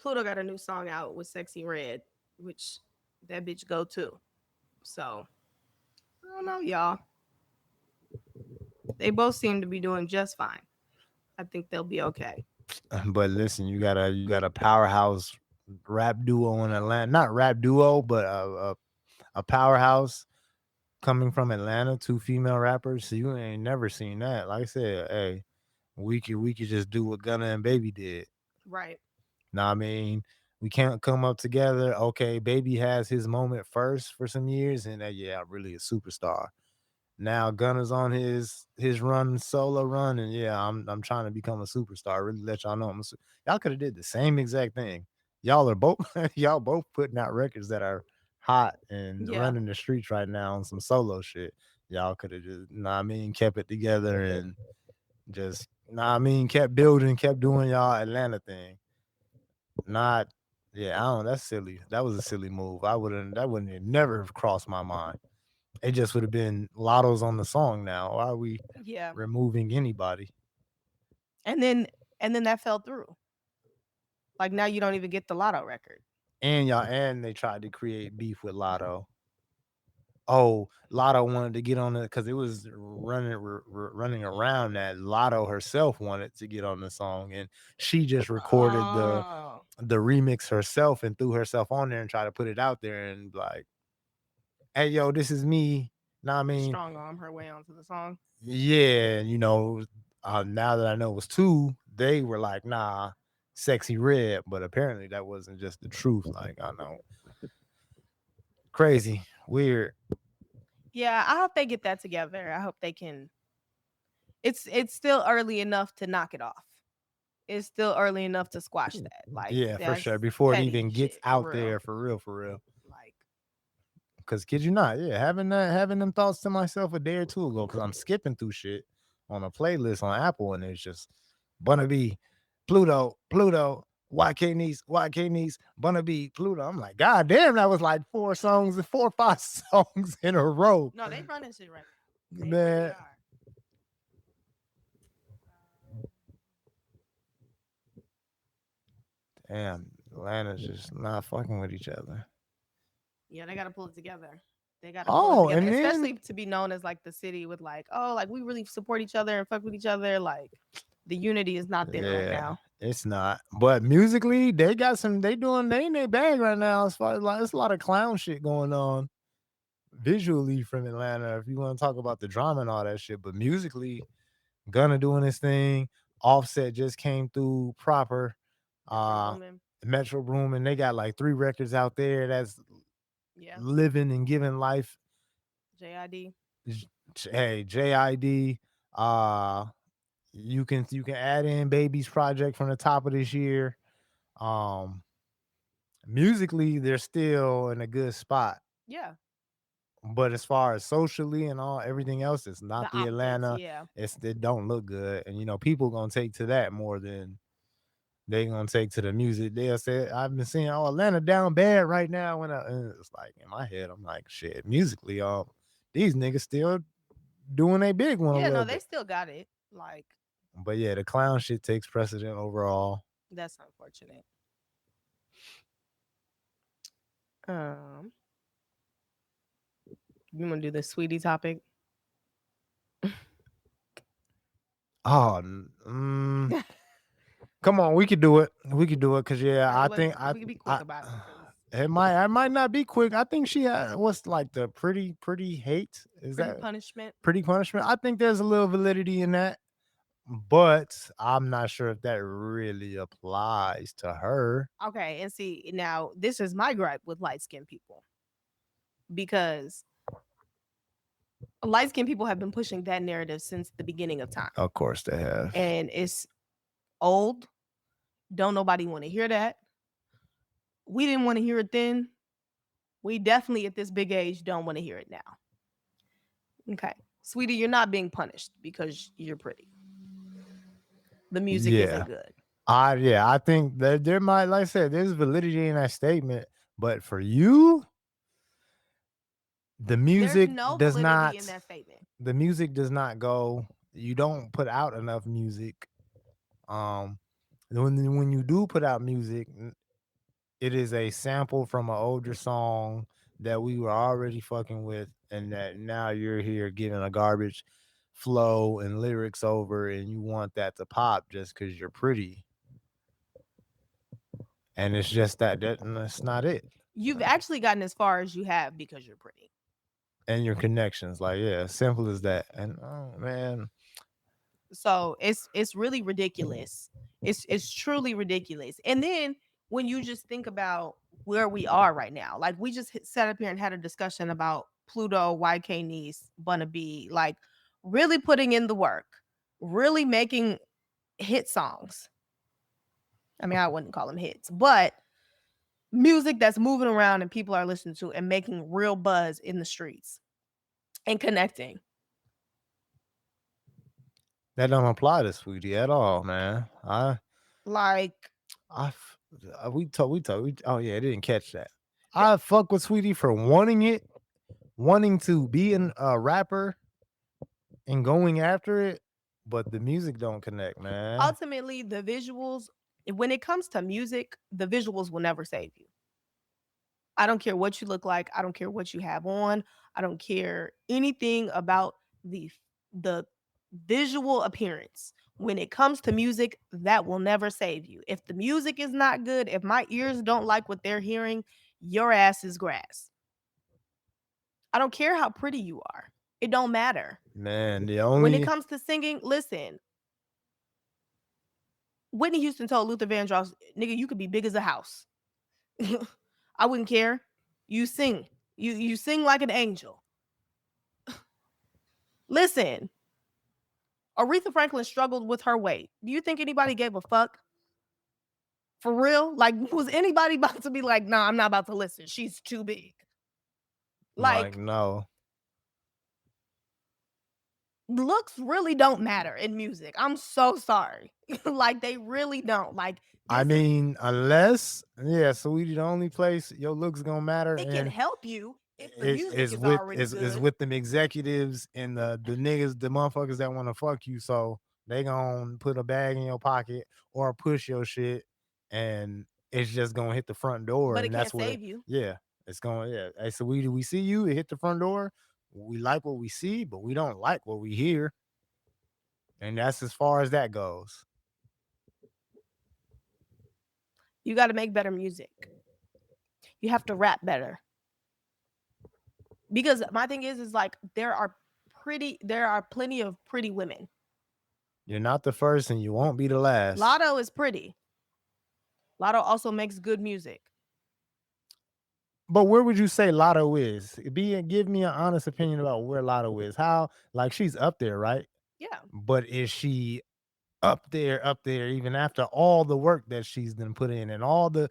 Pluto got a new song out with Sexy Red, which that bitch go to. So I don't know, y'all. They both seem to be doing just fine. I think they'll be okay. But listen, you got a powerhouse rap duo in Atlanta. Not rap duo, but a powerhouse coming from Atlanta, two female rappers. So you ain't never seen that. Like I said, hey, we could just do what Gunna and Baby did. Right. Now I mean, we can't come up together. Okay, Baby has his moment first for some years, and yeah, really a superstar. Now Gunna's on his run solo run, and yeah, I'm trying to become a superstar. Really let y'all know y'all could have did the same exact thing. Y'all are both y'all both putting out records that are hot and Yeah. running the streets right now on some solo shit. Y'all could have just, nah, I mean, kept it together and just, nah, I mean, kept building, kept doing y'all Atlanta thing. Not, yeah, I don't. That's silly. That was a silly move. That wouldn't have never have crossed my mind. It just would have been Lotto's on the song now. Why are we Yeah. removing anybody? And then that fell through. Like now you don't even get the Lotto record. And they tried to create beef with Lotto. Oh, Lotto wanted to get on it because it was running around that Lotto herself wanted to get on the song, and she just recorded Oh. the remix herself and threw herself on there and tried to put it out there and like, hey yo, this is me. Now I mean, Strong arm her way onto the song. yeah, now that I know it was two, they were like, nah, Sexy Red, but apparently that wasn't just the truth. Like, I know. Crazy, weird. Yeah, I hope they get that together. I hope they can. It's still early enough to knock it off. It's still early enough to squash that. Like Yeah, for that's sure. Before it petty even gets shit for out real. there for real, for real. Like Cause kid you not, yeah, having them thoughts to myself a day or two ago. Cause I'm skipping through shit on a playlist on Apple, and it's just Bunna B, Pluto, YK Niece, Bunna B, Pluto. I'm like, God damn, that was like 4 or 5 songs in a row. no, they running shit right now. They really Man, are. Damn, Atlanta's just not fucking with each other. Yeah, they got to pull it together. They got to pull it Oh, together, and then especially to be known as like the city with like, oh, like we really support each other and fuck with each other. Like the unity is not there right yeah, now. it's not. But musically, they got some. They in their bag right now. As far as like, it's a lot of clown shit going on visually from Atlanta. If you want to talk about the drama and all that shit, but musically, Gunna doing his thing. Offset just came through proper. Metro Uh, Boomin. Metro Boomin, they got like 3 records out there that's Yeah. living and giving life. JID. Hey, JID. Uh, you can add in Baby's project from the top of this year. Um, Musically, they're still in a good spot. Yeah. But as far as socially and all everything else, it's The not the optics. Atlanta. Yeah. It don't look good. And people gonna take to that more than they gonna take to the music. They'll say, I've been seeing, oh, Atlanta down bad right now. And it's like in my head, I'm like, shit, musically, these niggas still doing a big one a Yeah. No, little they bit. still got it. Like But yeah, the clown shit takes precedent overall. that's unfortunate. Um, you want to do the sweetie topic? Oh, come on, we could do it. We could do it because All yeah, right. I Well, think we can be quick I about it because I might not be quick. I think she had what's like the pretty hate. Is pretty that punishment. pretty punishment? I think there's a little validity in that, but I'm not sure if that really applies to her. Okay. And see, now this is my gripe with light skinned people because light skinned people have been pushing that narrative since the beginning of time. Of course they have. And it's old. Don't nobody want to hear that. We didn't want to hear it then. We definitely at this big age don't want to hear it now. Okay. Sweetie, you're not being punished because you're pretty. The music isn't Yeah. good. I think that there might, like I said, there's validity in that statement, but for you, the There's music no does validity in not that statement. the music does not go. You don't put out enough music. Um, when you do put out music, it is a sample from an older song that we were already fucking with, and that now you're here giving a garbage flow and lyrics over, and you want that to pop just because you're pretty, and it's just that's not it. You've actually gotten as far as you have because you're pretty. And your connections, like yeah, simple as that. And oh man, So it's really ridiculous. It's truly ridiculous. And then when you just think about where we are right now, like we just sat up here and had a discussion about Pluto, YK Niece, Bunna B, like really putting in the work, really making hit songs. I mean, I wouldn't call them hits, but music that's moving around and people are listening to and making real buzz in the streets and connecting. that don't apply to Sweetie at all, man. Like, I f- oh yeah, I didn't catch that. I fuck with Sweetie for wanting to be a rapper and going after it, but the music don't connect, man. ultimately, the visuals, when it comes to music, the visuals will never save you. I don't care what you look like. I don't care what you have on. I don't care anything about the visual appearance. When it comes to music, that will never save you. If the music is not good, if my ears don't like what they're hearing, your ass is grass. I don't care how pretty you are. It don't matter. Man, the When it only comes to singing, listen. Whitney Houston told Luther Vandross, "Nigga, you could be big as a house. I wouldn't care. You sing. You sing like an angel." Listen, Aretha Franklin struggled with her weight. Do you think anybody gave a fuck? For real? Like, was anybody about to be like, nah, I'm not about to listen. She's too big. like Like, no. looks really don't matter in music. I'm so sorry. Like, they really don't. Like, I this is, mean, unless yeah, Sweetie, the only place your looks gonna matter, it can and help you if the it music is is with already is good. with them executives and the niggas, the motherfuckers that want to fuck you. So they gonna put a bag in your pocket or push your shit, and it's just gonna hit the front door, but it and can't that's what save you. yeah, it's going yeah. Hey, so we see you, it hit the front door. We like what we see, but we don't like what we hear. And that's as far as that goes. You got to make better music. You have to rap better. Because my thing is like there are plenty of pretty women. You're not the first and you won't be the last. Lotto is pretty. Lotto also makes good music. But where would you say Lotto is? Give me an honest opinion about where Lotto is. How like she's up there, right? Yeah. But is she up there, even after all the work that she's been put in and all the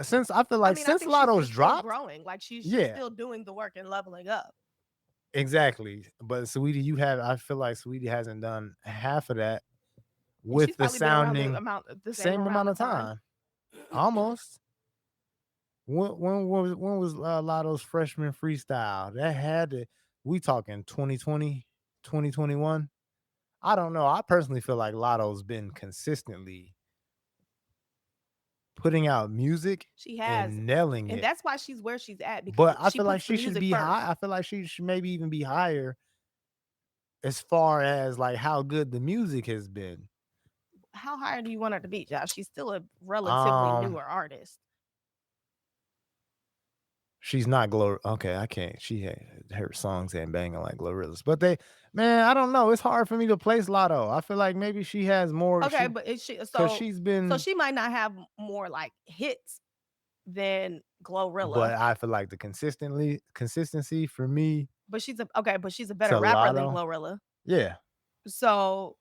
since I feel I like mean, I since think she's Lotto's just still dropped, growing. Like she's yeah, still doing the work and leveling up. exactly. But Sweetie, I feel like Sweetie hasn't done half of that And she's with the probably been around sounding the same same amount amount of of time. time. Almost. When was Lotto's freshman freestyle? That had to we talking 2020, 2021. I don't know. I personally feel like Lotto's been consistently putting out music She has. and nailing And it. that's why she's where she's at because But I she feel like puts the she should music be high. first. I feel like she should maybe even be higher as far as like how good the music has been. How high do you want her to be, Josh? She's still a relatively Um, newer artist. she's not glow. Okay, I can't. Her songs ain't banging like Glorilla's, but man, I don't know. It's hard for me to place Lotto. I feel like maybe she has more. Okay, but is she Because so she's so been, she might not have more like hits than but Glorilla, I feel like the consistency for me but she's a better to rapper than Lotto, Glorilla. yeah. So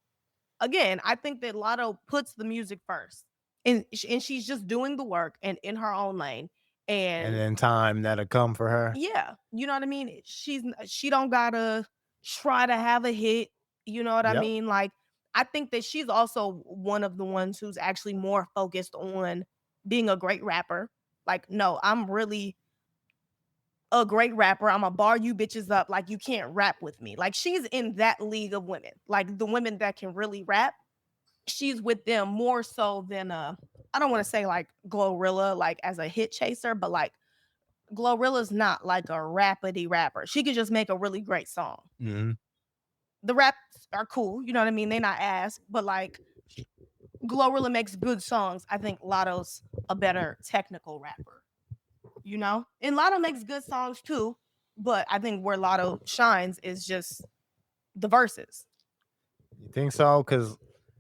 again, I think that Lotto puts the music first, and she's just doing the work and in her own lane. And And then time that'll come for her. yeah, you know what I mean. She don't gotta try to have a hit. You know what I Yep. mean? Like I think that she's also one of the ones who's actually more focused on being a great rapper. Like, no, I'm really a great rapper. I'm gonna bar you bitches up like you can't rap with me. Like she's in that league of women, like the women that can really rap. She's with them more so than I don't want to say like Glorilla like as a hit chaser, but like Glorilla's not like a rapidy rapper. She could just make a really great song. Mhm. The raps are cool, you know what I mean? They're not ass, but like Glorilla makes good songs. I think Lotto's a better technical rapper, you know? And Lotto makes good songs too, but I think where Lotto shines is just the verses. You think so? Because,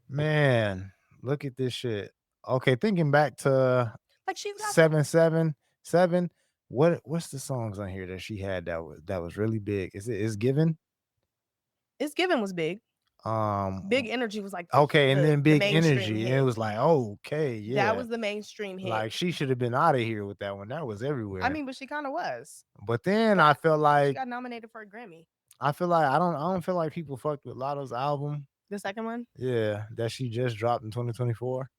man, look at this shit. Okay, thinking back to Like she's got 777, what's the songs on here that she had that was really big? Is Given? It's Given was big. Big Um, Energy was like okay, and then the Big mainstream Energy, and it hit. was like, okay, That yeah. was the mainstream hit. Like she should have been out of here with that one. That was I everywhere. mean, but she kind of was. But then But she like got nominated for a Grammy. I feel like I don't feel like people fucked with Lotto's album. The second one. Yeah, that she just dropped in 2024.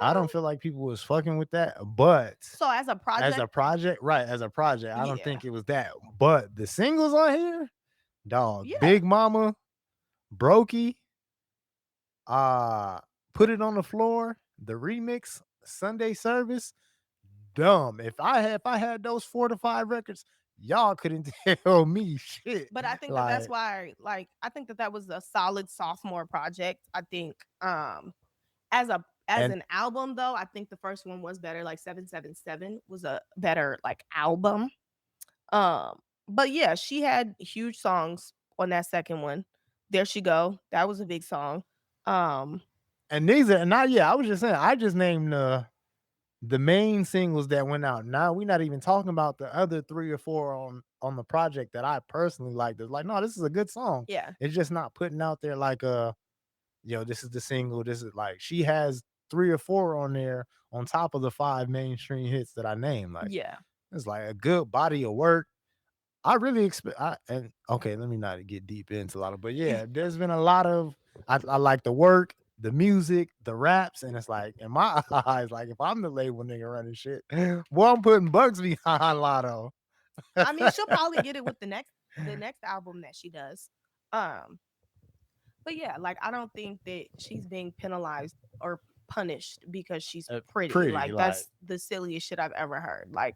I Um, don't feel like people was fucking with that, but so as a as a project, project, right? As a project, I don't yeah, think it was that. But the singles on here, dog, yeah. Big Mama, Brokey, uh, Put It on the Floor, the remix, Sunday Service, dumb. If I had those 4 to 5 records, y'all couldn't tell me shit. But I think that that's Like why, like, I think that that was a solid sophomore project. I think, as and an album though, I think the first one was better. Like 777 was a better like album. Um, but yeah, she had huge songs on that second one. There she go. That was a big song. Um, and these are not yeah, I was just saying, I just named the main singles that went out. Now we're not even talking about the other 3 or 4 on the project that I personally liked. It's like, no, this is a good song. yeah, It's just not putting out there like this is the single. This is like she has 3 or 4 on there on top of the 5 mainstream hits that I named. Like yeah. it's like a good body of work. I really expect and okay, let me not get deep into a lot of, but yeah, there's been a lot of I like the work, the music, the raps, and it's like in my eyes, like if I'm the label nigga running shit, boy, I'm putting bugs behind Lotto. I mean, she'll probably get it with the next album that she does. Um, but yeah, like I don't think that she's being penalized or punished because she's pretty. Pretty Like like. that's the silliest shit I've ever heard. Like,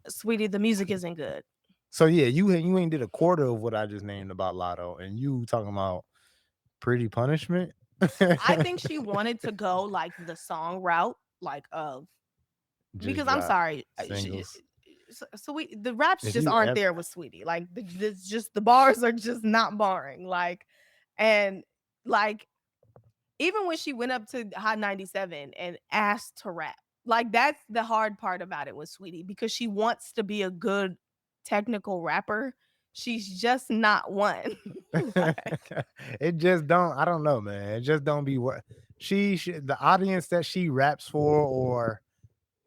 sweetie, the music isn't good. So yeah, you ain't did a quarter of what I just named about Lotto, and you talking about pretty punishment. I think she wanted to go like the song route, like of Just because I'm drop sorry, singles. so we the raps If just you aren't ever there with Sweetie. Like it's just the bars are just not barring. Like and like even when she went up to Hot 97 and asked to rap, like that's the hard part about it with Sweetie because she wants to be a good technical rapper. She's just not one. Like, it just don't. I don't know, man. It just don't be what the audience that she raps for or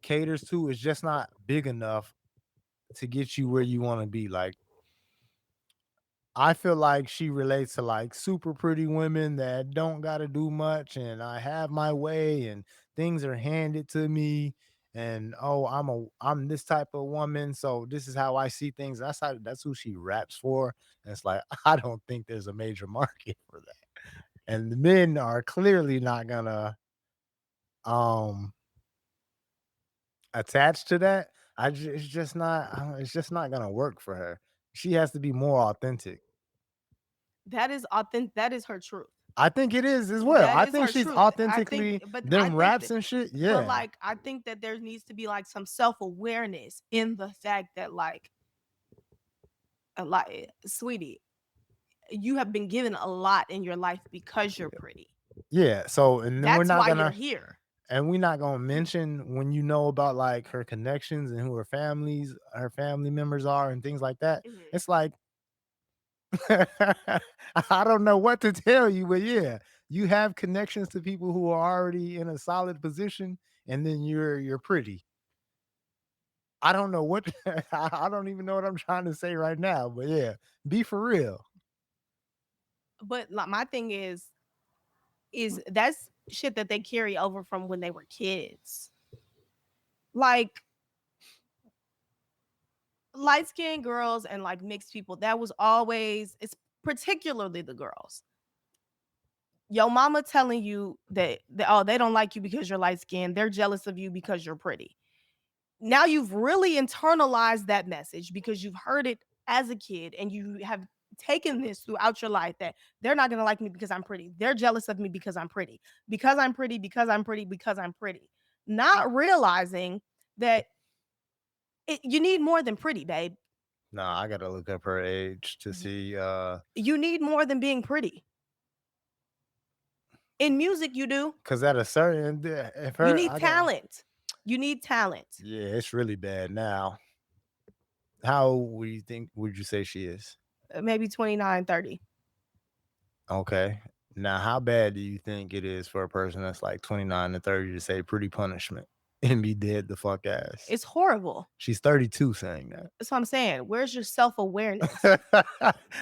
caters to is just not big enough to get you where you want to be. Like I feel like she relates to like super pretty women that don't got to do much and I have my way and things are handed to me and oh I'm this type of woman so this is how I see things. That's who she raps for. And it's like I don't think there's a major market for that. And the men are clearly not gonna um attach to that. It's just not it's just not gonna work for her. She has to be more authentic. that is authentic. That is her truth. I think it is as well. That I is think her she's truth. I think, authentically but I them think raps that, and shit. but Yeah. like, I think that there needs to be like some self awareness in the fact that like, sweetie, you have been given a lot in your life because you're pretty. Yeah. So and then That's why you're here. we're not gonna mention when you know about like her connections and who her family members are and things like that. Mhm. It's like I don't know what to tell you, but yeah, you have connections to people who are already in a solid position, and then you're pretty. I don't know what I don't even know what I'm trying to say right now, but yeah, be for real. But like, my thing is that's shit that they carry over from when they were kids. Like light skinned girls and like mixed people, that was always it's particularly the girls. Your mama telling you that oh they don't like you because you're light skinned, they're jealous of you because you're pretty. Now you've really internalized that message because you've heard it as a kid and you have taken this throughout your life that they're not going to like me because I'm pretty. They're jealous of me because I'm pretty. Because I'm pretty, because I'm pretty, because I'm pretty. Not realizing that you need more than pretty, babe. Nah, I gotta look up her age to Y- see. You need more than being pretty. In music, you do. Cause at a certain if You her need I got talent. You need talent. yeah, it's really bad now. How old would you say she is? Maybe 29, 30. Okay. Now, how bad do you think it is for a person that's like 29 to 30 to say pretty punishment and be dead the fuck ass? It's horrible. She's 32 saying that. That's what I'm saying. Where's your self awareness?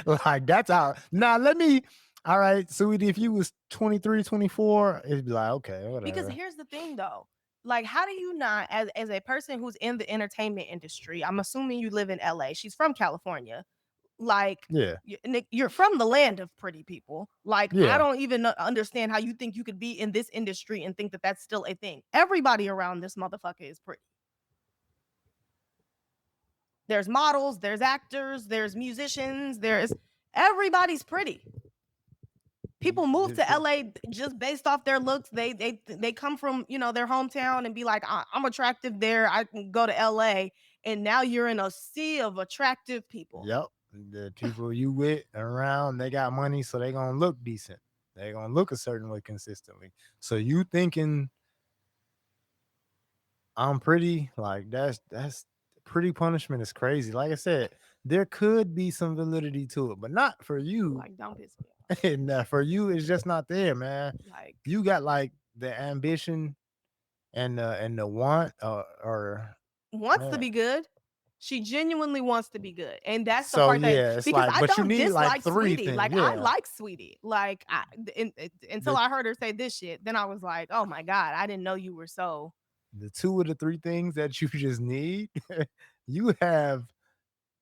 Like that's how now let me all right, sweetie, if you was 23, 24, it'd be like, okay, Because whatever. here's the thing though. Like, how do you not, as a person who's in the entertainment industry, I'm assuming you live in LA. She's from California. Like, Yeah. Nick, you're from the land of pretty people. Like, I Yeah. don't even understand how you think you could be in this industry and think that that's still a thing. Everybody around this motherfucker is pretty. There's models, there's actors, there's musicians, there's everybody's pretty. People move to LA just based off their looks. They come from, their hometown and be like, I'm attractive there. I can go to LA. And now you're in a sea of attractive people. Yep. The people you with around, they got money, so they gonna look decent. They gonna look a certain way consistently. So you thinking I'm pretty, like that's pretty punishment is crazy. Like I said, there could be some validity to it, but not for you. Like, don't piss me off. And for you, it's just not there, man. Like, You got like the ambition and the want, or wants to man. be good. She genuinely wants to be good. And that's the So part that yeah, it's because like, I but you don't need like dislike three Sweetie. things. Like I Yeah, like Sweetie. Like until the I heard her say this shit, then I was like, "Oh my god, I didn't know you were so." the two of the three things that you just need, you have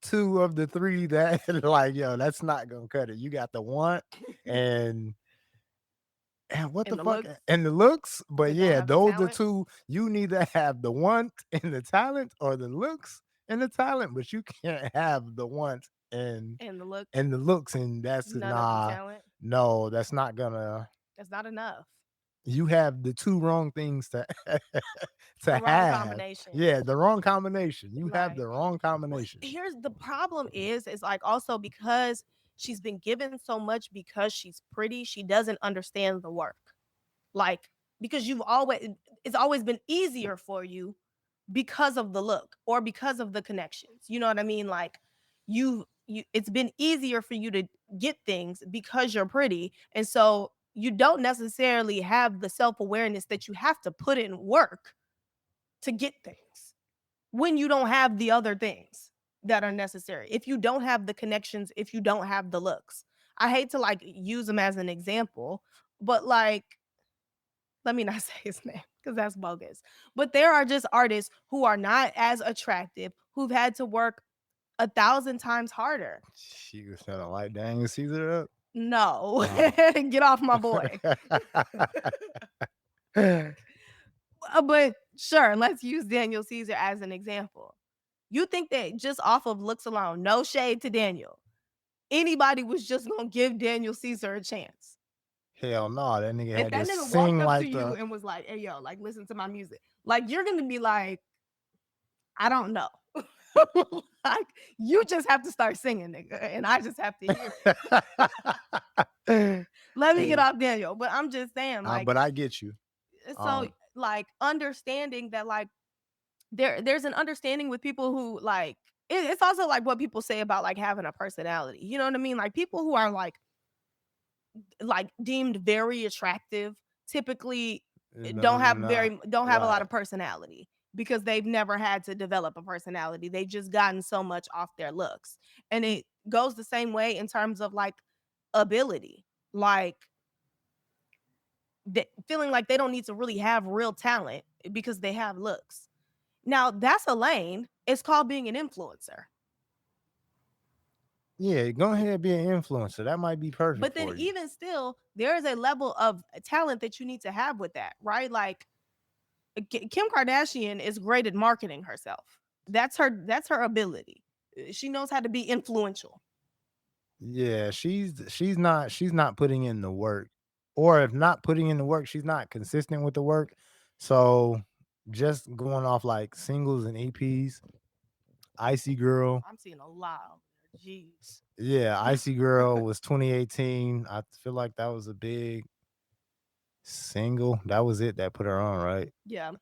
two of the three that like, yo, that's not gonna cut it. You got the want and And what the And the fuck? looks, And the looks, but but don't yeah, have the those the talent two. You neither have the want and the talent, or the looks and the talent, but you can't have the want and the looks, and the looks, and that's none of the nah, talent. no, that's not gonna. That's not enough. You have the two wrong things to to The wrong have. combination. Yeah, the wrong combination. You have Like, the wrong well, combination. here's the problem is like also because she's been given so much because she's pretty, she doesn't understand the work. Like, because you've always, it's always been easier for you because of the look or because of the connections. You know what I mean? Like, it's been easier for you to get things because you're pretty. And so you don't necessarily have the self-awareness that you have to put in work to get things when you don't have the other things that are necessary. If you don't have the connections, if you don't have the looks. I hate to like use them as an example, but like, let me not say his name because that's bogus. But there are just artists who are not as attractive, who've had to work 1,000 times harder. She was trying to light Daniel Caesar up. No, Oh. get off my boy. But sure, let's use Daniel Caesar as an example. You think that just off of looks alone, no shade to Daniel, anybody was just gonna give Daniel Caesar a chance? Hell no, that nigga If had to that nigga walked sing up to like you the. and was like, "Hey yo, like listen to my music," like you're gonna be like, "I don't know." Like you just have to start singing, nigga, and I just have to hear it. Let me get off Daniel, but I'm just saying, like, But I get you. so Um, like understanding that, like there's an understanding with people who like it's also like what people say about like having a personality. You know what I mean? Like people who are like deemed very attractive typically don't have a lot right. of personality because they've never had to develop a personality. They've just gotten so much off their looks. And it goes the same way in terms of like ability. Like feeling like they don't need to really have real talent because they have looks. Now, that's a lane. It's called being an influencer. Yeah, go ahead and be an influencer. That might be perfect But then for you. even still, there is a level of talent that you need to have with that, right? Like Kim Kardashian is great at marketing herself. That's her ability. She knows how to be influential. Yeah, she's not putting in the work. Or if not putting in the work, she's not consistent with the work. So just going off like singles and EPs, Icy Girl. I'm seeing a lot of jeez. Yeah, Icy Girl was 2018. I feel like that was a big single. That was it that put her on, right? Yeah.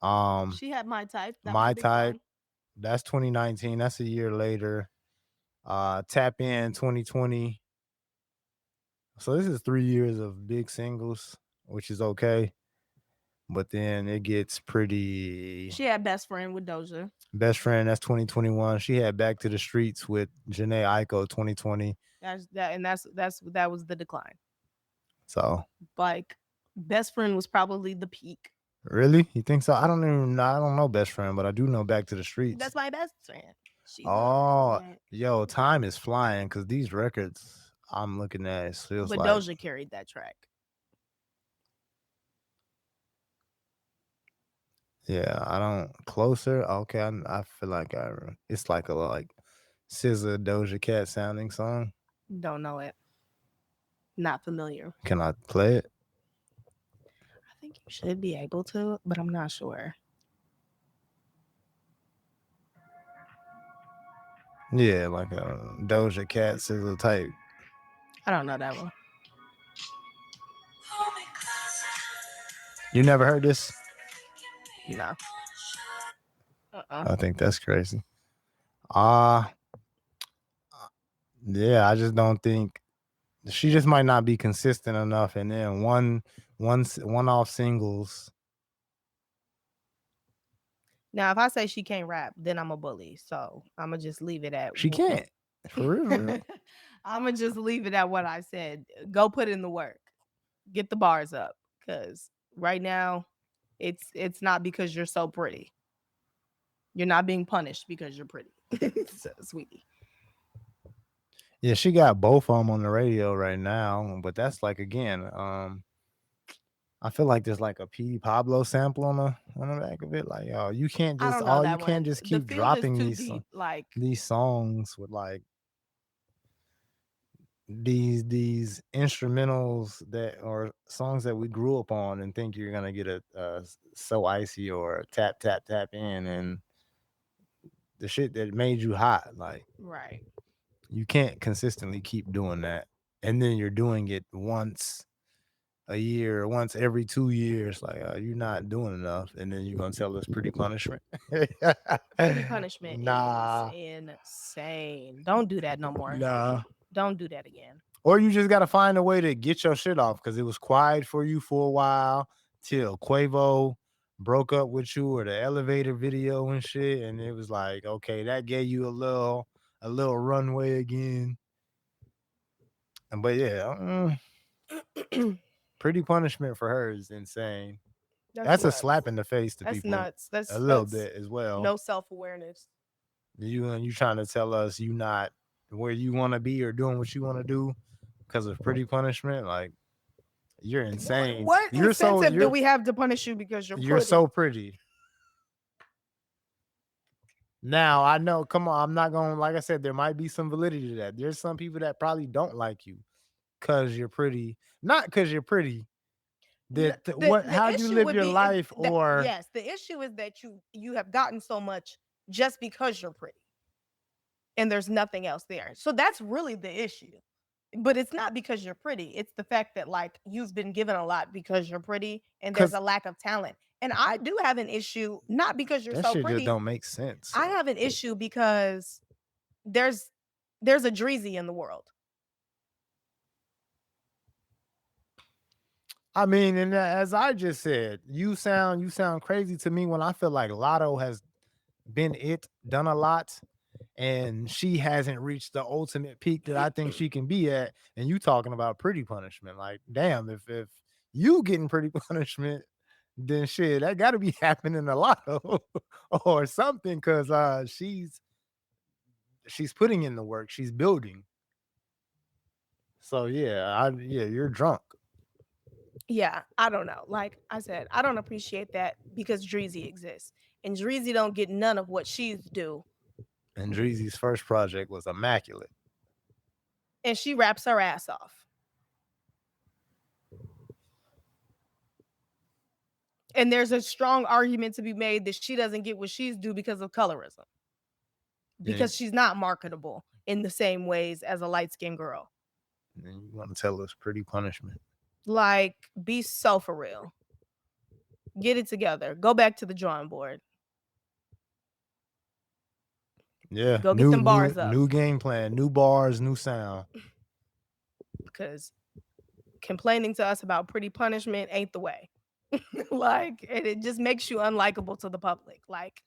Um, She had My Type. That was a My big Type, song. that's 2019. That's a year later. Tap In 2020. So this is 3 years of big singles, which is okay. But then it gets pretty. She had Best Friend with Doja. Best Friend, that's 2021. She had Back to the Streets with Janae Aiko 2020. That was the decline. So Like Best Friend was probably the peak. really? You think so? I don't know Best Friend, but I do know Back to the Streets. That's my best friend. She's all Oh, right. yo, time is flying because these records I'm looking at, it feels But like, Doja carried that track. yeah, I don't closer. Okay, I feel like it's like a like SZA Doja Cat sounding song. Don't know it. Not familiar. Can I play it? I think you should be able to, but I'm not sure. Yeah, like a Doja Cat SZA type. I don't know that one. You never heard this? No. Uh-uh. I think that's crazy. Uh yeah, I just don't think she just might not be consistent enough, and then one off singles. Now, if I say she can't rap, then I'm a bully. So I'm gonna just leave it at. She can't. For real, for real. I'm gonna just leave it at what I said. Go put in the work. Get the bars up, because right now, it's not because you're so pretty. You're not being punished because you're pretty, so, sweetie. Yeah, she got both of them on the radio right now, but that's like again, I feel like there's like a P Pablo sample on the back of it. Like, yo, I don't know you that can't one. just The keep field is dropping too deep. Like, these songs with like these instrumentals that or songs that we grew up on and think you're gonna get a so icy or a tap tap tap in and the shit that made you hot. Like right. you can't consistently keep doing that, and then you're doing it once a year, once every 2 years. Like you're not doing enough, and then you're gonna tell us pretty punishment. Pretty punishment is Nah, insane. Don't do that no more. nah. Don't do that again. Or you just gotta find a way to get your shit off because it was quiet for you for a while till Quavo broke up with you or the elevator video and shit, and it was like, okay, that gave you a little runway again. And but yeah, pretty punishment for her is insane. That's That's a nuts. slap in the face to That's people nuts. a little That's bit as well. no self-awareness. You trying to tell us you not where you want to be or doing what you want to do because of pretty punishment? Like you're insane. What incentive do we have to punish you because you're you're pretty? so pretty. Now I know. Come on, I'm not going. Like I said, there might be some validity to that. There's some people that probably don't like you because you're pretty, not because you're pretty. That what? The How you issue live would your be life, that or yes, the issue is that you have gotten so much just because you're pretty, and there's nothing else there. So that's really the issue. But it's not because you're pretty. It's the fact that like you've been given a lot because you're pretty, and there's because a lack of talent. And I do have an issue, not because you're that so shit just pretty. don't make sense. I have an issue because there's there's a Dreezy in the world. I mean, and as I just said, you sound crazy to me when I feel like Lotto has been done a lot, and she hasn't reached the ultimate peak that I think she can be at. And you talking about pretty punishment? Like, damn, if you getting pretty punishment, then shit, that got to be happening a lot or something, because she's putting in the work, she's building. So yeah, you're drunk. Yeah, I don't know. Like I said, I don't appreciate that because Dreezy exists. And Dreezy don't get none of what she's due. And Dreezy's first project was immaculate. And she raps her ass off. And there's a strong argument to be made that she doesn't get what she's due because of colorism. And, Because she's not marketable in the same ways as a light-skinned girl. and you want to tell us pretty punishment? Like, be so for real. Get it together. Go back to the drawing board. Yeah, Go get them bars up. new game plan, new bars, new sound. Because complaining to us about pretty punishment ain't the way. Like, and it just makes you unlikable to the public. Like,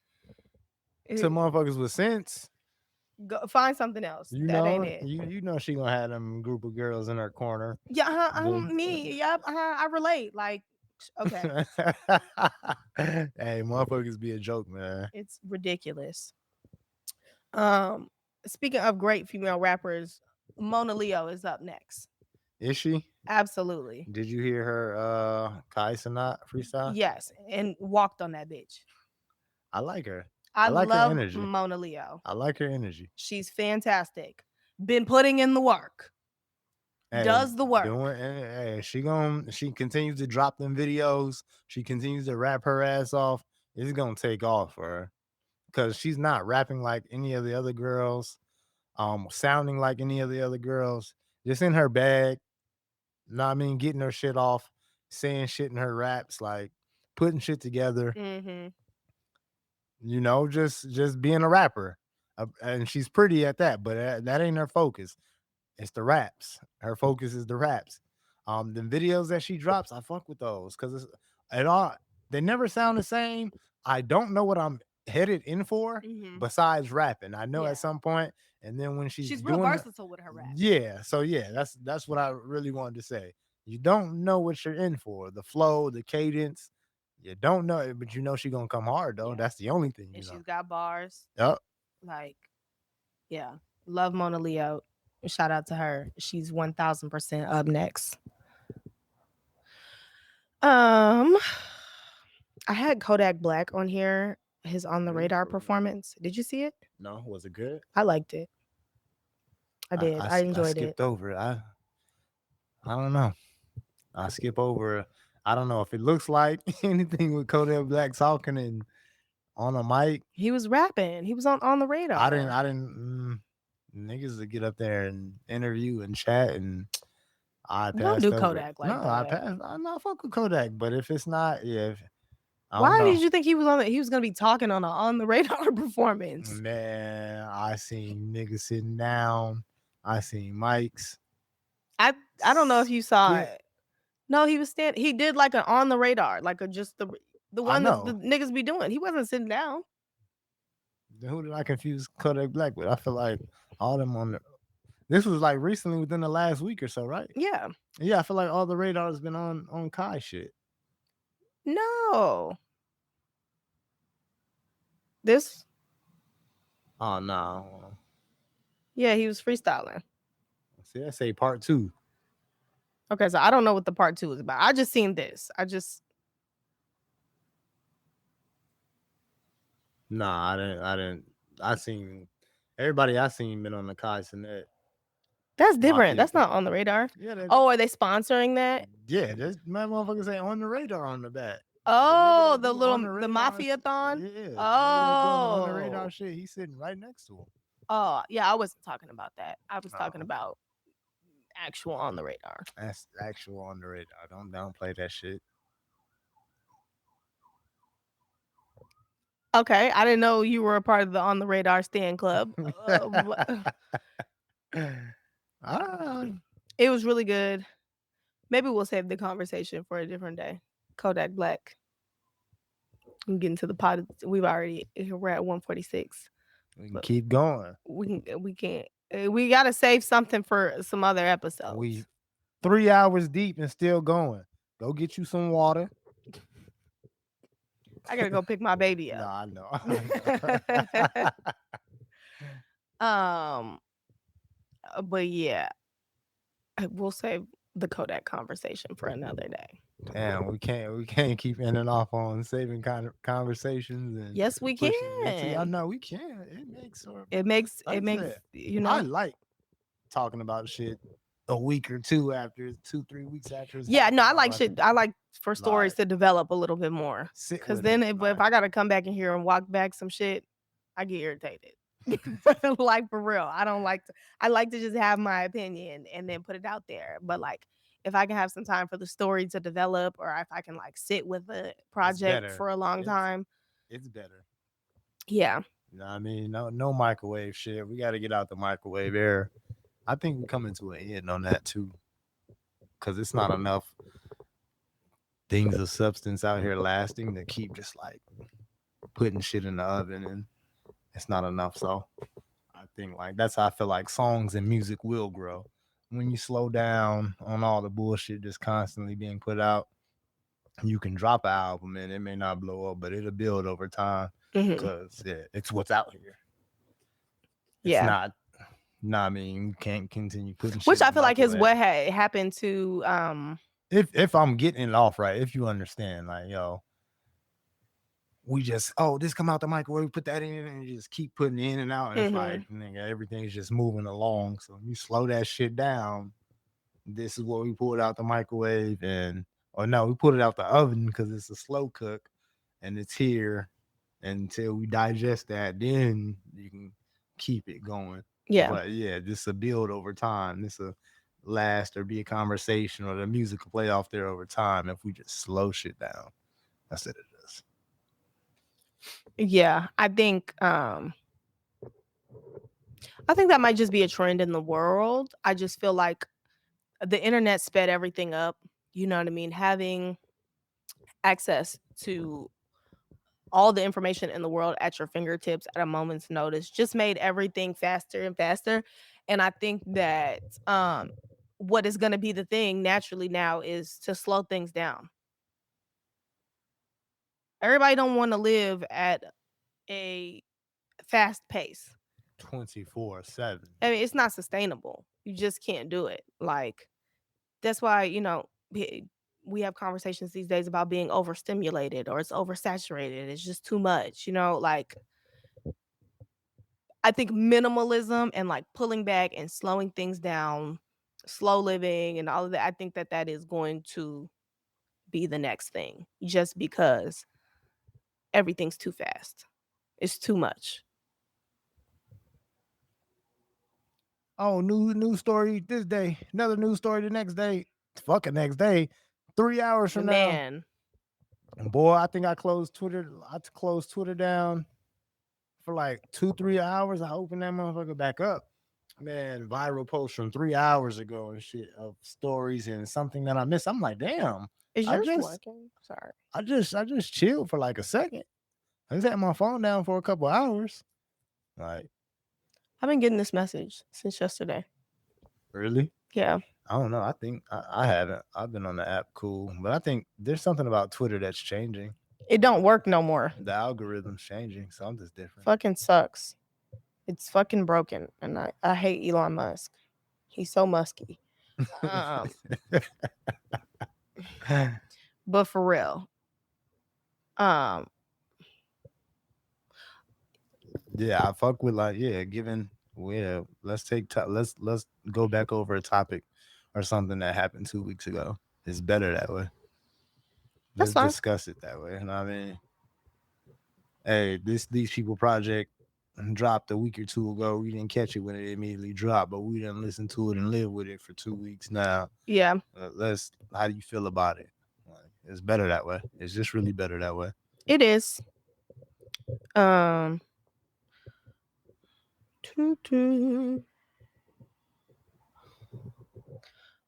To motherfuckers with sense, go find something else. That ain't it. you know she gonna have them group of girls in her corner. Yeah, me. Yep, I relate. Like, okay, Hey, motherfuckers be a joke, man. it's ridiculous. Um, Speaking of great female rappers, Mona Leo is up next. Is she? Absolutely. Did you hear her Kai Sanat freestyle? Yes, and walked on that bitch. I like her. I I like her love energy. Mona Leo. I like her energy. She's fantastic. Been putting in the work. Hey, Does the work. Hey, she continues to drop them videos. She continues to rap her ass off. It's gonna take off for her because she's not rapping like any of the other girls, sounding like any of the other girls. Just in her bag. Know what I mean? Getting her shit off, saying shit in her raps, like putting shit together. Mm-hmm. You know, just being a rapper, and she's pretty at that. But that ain't her focus. It's the raps. Her focus is the raps. The videos that she drops, I fuck with those because it all they never sound the same. I don't know what I'm headed in for besides rapping. I know at some point, and then when she's real doing versatile with her rap. yeah, so yeah, that's what I really wanted to say. You don't know what you're in for. The flow, the cadence. You don't know it, but you know she gonna come hard though. Yeah. That's the only thing you And know. she's got bars. Yep. Like, yeah. Love Mona Leo. Shout out to her. She's 1000% up next. Um, I had Kodak Black on here. His On the Really? Radar performance. Did you see it? No, was it good? I liked it. I did. I I enjoyed it. skipped over it. I don't know. I skip over. I don't know if it looks like anything with Kodak Black talking and on a mic. He was rapping. He was on the radar. I didn't. Niggas to get up there and interview and chat and I Don't passed do over. Kodak No, like I that. passed. I'm not fuck with Kodak, but if it's not, yeah, I don't Why know. did you think he was he was gonna be talking on the radar performance? Man, I seen niggas sitting down. I seen mics. I I don't know if you saw Skip. it. No, he was standing. He did like an on the radar, like a just the I one that the know. niggas be doing. He wasn't sitting down. Who did I confuse Kodak Black with? I feel like all them on the. This was like recently within the last week or so, right? Yeah. Yeah, I feel like all the radars been on Kai shit. No. This. Oh no. Yeah, he was freestyling. See, I say part two. Okay, so I don't know what the part two is about. I just seen this. Nah, I didn't. I seen everybody I seen been on the Kai Sinet That's different. Mafia. That's not on the radar. Yeah, Oh, are they sponsoring that? yeah. This my motherfuckers say on the radar on the back. The nigga Oh, that do on the the radar, mafia-thon? yeah, the nigga that's doing the on the radar Oh. shit, he's sitting right next to him. Oh, yeah, I wasn't talking about that. I was talking Oh, about actual on the radar. that's actual on the radar. Don't play that shit. Okay, I didn't know you were a part of the on the radar stand club. Ah, It was really good. Maybe we'll save the conversation for a different day. Kodak Black. We can get into the pod. We're at 146. we can But keep going. we can't. We gotta save something for some other episodes. We 3 hours deep and still going. Go get you some water. I gotta go pick my baby No, up. I know. I know. But yeah, we'll save the Kodak conversation for another day. Damn, we can't keep ending off on saving conversations and Yes, we pushing it into. I can. know we can. It makes or It makes like I said, I you know. like talking about shit a week or two after 2 3 weeks after it's Yeah, no, I like happened. shit. I like for stories Like to develop a little bit more. sit Cause with then it. if Like, I gotta come back in here and walk back some shit, I get irritated. Like for real. I like to just have my opinion and then put it out there. But like if I can have some time for the story to develop or if I can like sit with a it's project better. for a long time. It's better. Yeah. You know what I mean? No microwave shit. We got to get out the microwave air. I think we're coming to an end on that too, because it's not enough things of substance out here lasting to keep just like putting shit in the oven, and it's not enough. So I think like that's how I feel like songs and music will grow when you slow down on all the bullshit just constantly being put out. You can drop an album and it may not blow up, but it'll build over time Hmm. because it's what's out here. It's Yeah. not. No, I mean you can't continue putting shit Which in I the feel like is what microwave. happened to If I'm getting it off right, if you understand, like yo, we just this come out the microwave, put that in, and you just keep putting it in and out, and it's like mhm. nigga, everything's just moving along. So you slow that shit down. This is what we pulled out the microwave, and or no, we put it out the oven because it's a slow cook, and it's here until we digest that. Then you can keep it going. Yeah. But yeah, this a build over time. This a last or be a conversation, or the music will play off there over time if we just slow shit down. That's what it is. Yeah. I think that might just be a trend in the world. I just feel like the internet sped everything up. You know what I mean? Having access to all the information in the world at your fingertips at a moment's notice just made everything faster and faster. And I think that what is going to be the thing naturally now is to slow things down. Everybody don't want to live at a fast pace. 24/7. I mean, it's not sustainable. You just can't do it. Like that's why, we have conversations these days about being overstimulated or it's oversaturated. It's just too much, like I think minimalism and like pulling back and slowing things down, slow living and all of that, I think that that is going to be the next thing just because everything's too fast. It's too much. Oh, news story this day, another news story the next day. Fucking next day, 3 hours from now. Man, Boy, I think I closed Twitter. I closed Twitter down for like 2-3 hours. I opened that motherfucker back up. Man, viral post from 3 hours ago and shit of stories and something that I missed. I'm like, damn. is I yours just, working? Sorry. I just chilled for like a second. I just had my phone down for a couple hours. Like, I've been getting this message since yesterday. really? Yeah. I don't know. I think I haven't. I've been on the app cool, but I think there's something about Twitter that's changing. It don't work no more. The algorithm's changing. Something's different. Fucking sucks. It's fucking broken. And I hate Elon Musk. He's so musky. Um, but for real. Yeah, I fuck with like given let's let's go back over a topic or something that happened 2 weeks ago. It's better that way. That's Let's fine. discuss it that way. You know what I mean? Hey, these people project dropped a week or two ago. We didn't catch it when it immediately dropped, but we didn't listen to it and live with it for 2 weeks now. Yeah. Let's how do you feel about it? Like, it's better that way. It's just really better that way. It is.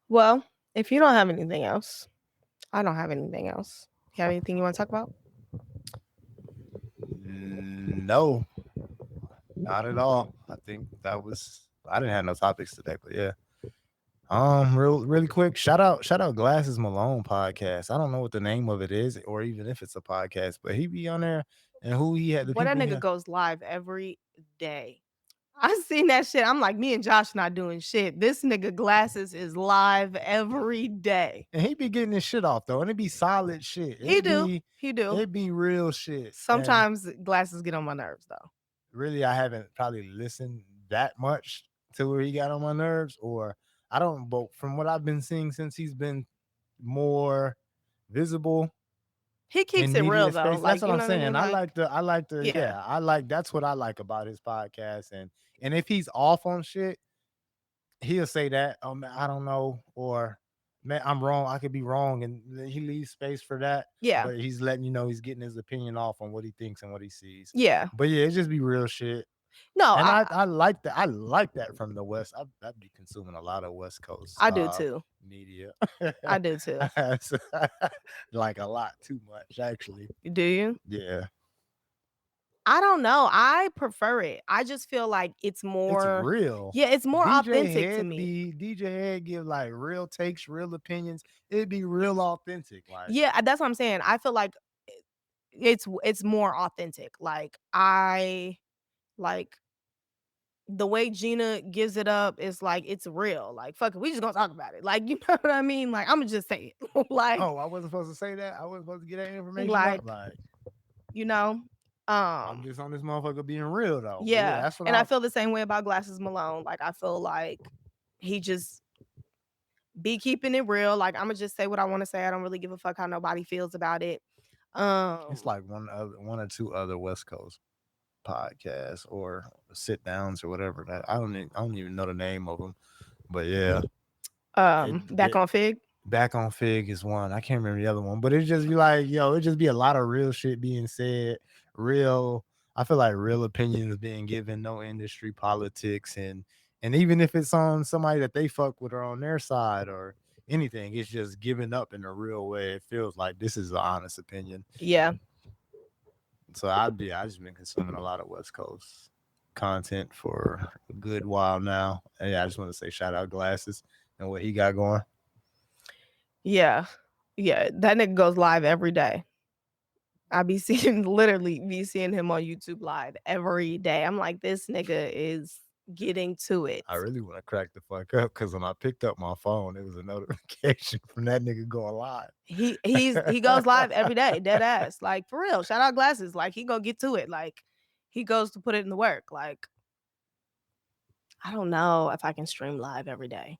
Well, if you don't have anything else, I don't have anything else. You have anything you want to talk about? No, not at all. I think that was I didn't have no topics today, but yeah. Really quick, shout out Glasses Malone podcast. I don't know what the name of it is, or even if it's a podcast, but he be on there and who he had the Boy, that people nigga here. goes live every day. I seen that shit. I'm like, me and Josh not doing shit. This nigga Glasses is live every day. And he be getting his shit off though, and it be solid shit. He do. It be real shit. And Sometimes Glasses get on my nerves though. really, I haven't probably listened that much to where he got on my nerves, or I don't. But from what I've been seeing since he's been more visible He keeps in it real media though. space. That's Like, what you I'm know what I saying. mean? Like, yeah. I like that's what I like about his podcast. And if he's off on shit, he'll say that, oh man, I don't know, or man, I'm wrong. I could be wrong. And he leaves space for that. Yeah. But he's letting you know he's getting his opinion off on what he thinks and what he sees. Yeah. But yeah, it just be real shit. No, And I like that. I like that from the West. I'd be consuming a lot of West Coast I do too. media. I do too. Like a lot too much, actually. Do you? Yeah. I don't know. I prefer it. I just feel like it's It's more real. yeah, it's more authentic to me. DJ Head give like real takes, real opinions. It'd be real authentic. Like Yeah, that's what I'm saying. I feel like it's more authentic. Like I like the way Gina gives it up is like it's real. Like fuck it, we just gonna talk about it. Like you know what I mean? Like I'm gonna just say it. Like oh, I wasn't supposed to say that. I wasn't supposed to get that information like out. Like you know, I'm just on this motherfucker being real though. But yeah. that's what And I feel the same way about Glasses Malone. Like I feel like he just be keeping it real. Like I'm gonna just say what I want to say. I don't really give a fuck how nobody feels about it. It's like one or two other West Coast podcasts or sit downs or whatever. That I don't even know the name of them. But yeah, Back on Fig. Back on Fig is one. I can't remember the other one, but it just be like, yo, it just be a lot of real shit being said. Real, I feel like real opinions being given, no industry politics, and even if it's on somebody that they fuck with or on their side or anything, it's just given up in a real way. It feels like this is an honest opinion. Yeah. So I just been consuming a lot of West Coast content for a good while now. And yeah, I just want to say shout out Glasses and what he got going. Yeah. Yeah. That nigga goes live every day. I literally be seeing him on YouTube live every day. I'm like, this nigga is getting to it. I really want to crack the fuck up because when I picked up my phone, it was a notification from that nigga going live. He goes live every day, dead ass. Like for real. Shout out glasses. Like he gonna get to it. Like he goes to put it in the work. Like I don't know if I can stream live every day.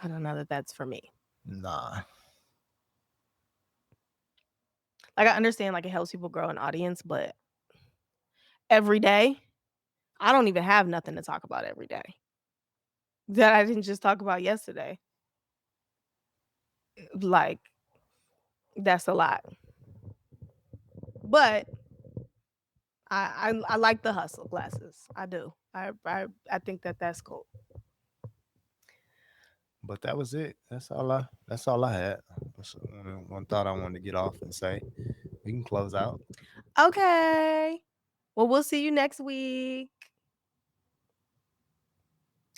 I don't know that that's for me. Nah. Like I understand like it helps people grow an audience, but every day, I don't even have nothing to talk about every day that I didn't just talk about yesterday. Like that's a lot. But I like the hustle glasses. I do. I think that that's cool. But that was it. That's all I had. That's one thought I wanted to get off and say. We can close out. Okay. Well, we'll see you next week.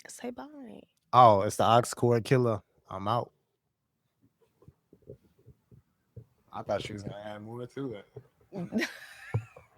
Say bye. Oh, it's the Ox Cord Killer. I'm out. I thought she was gonna add more to it.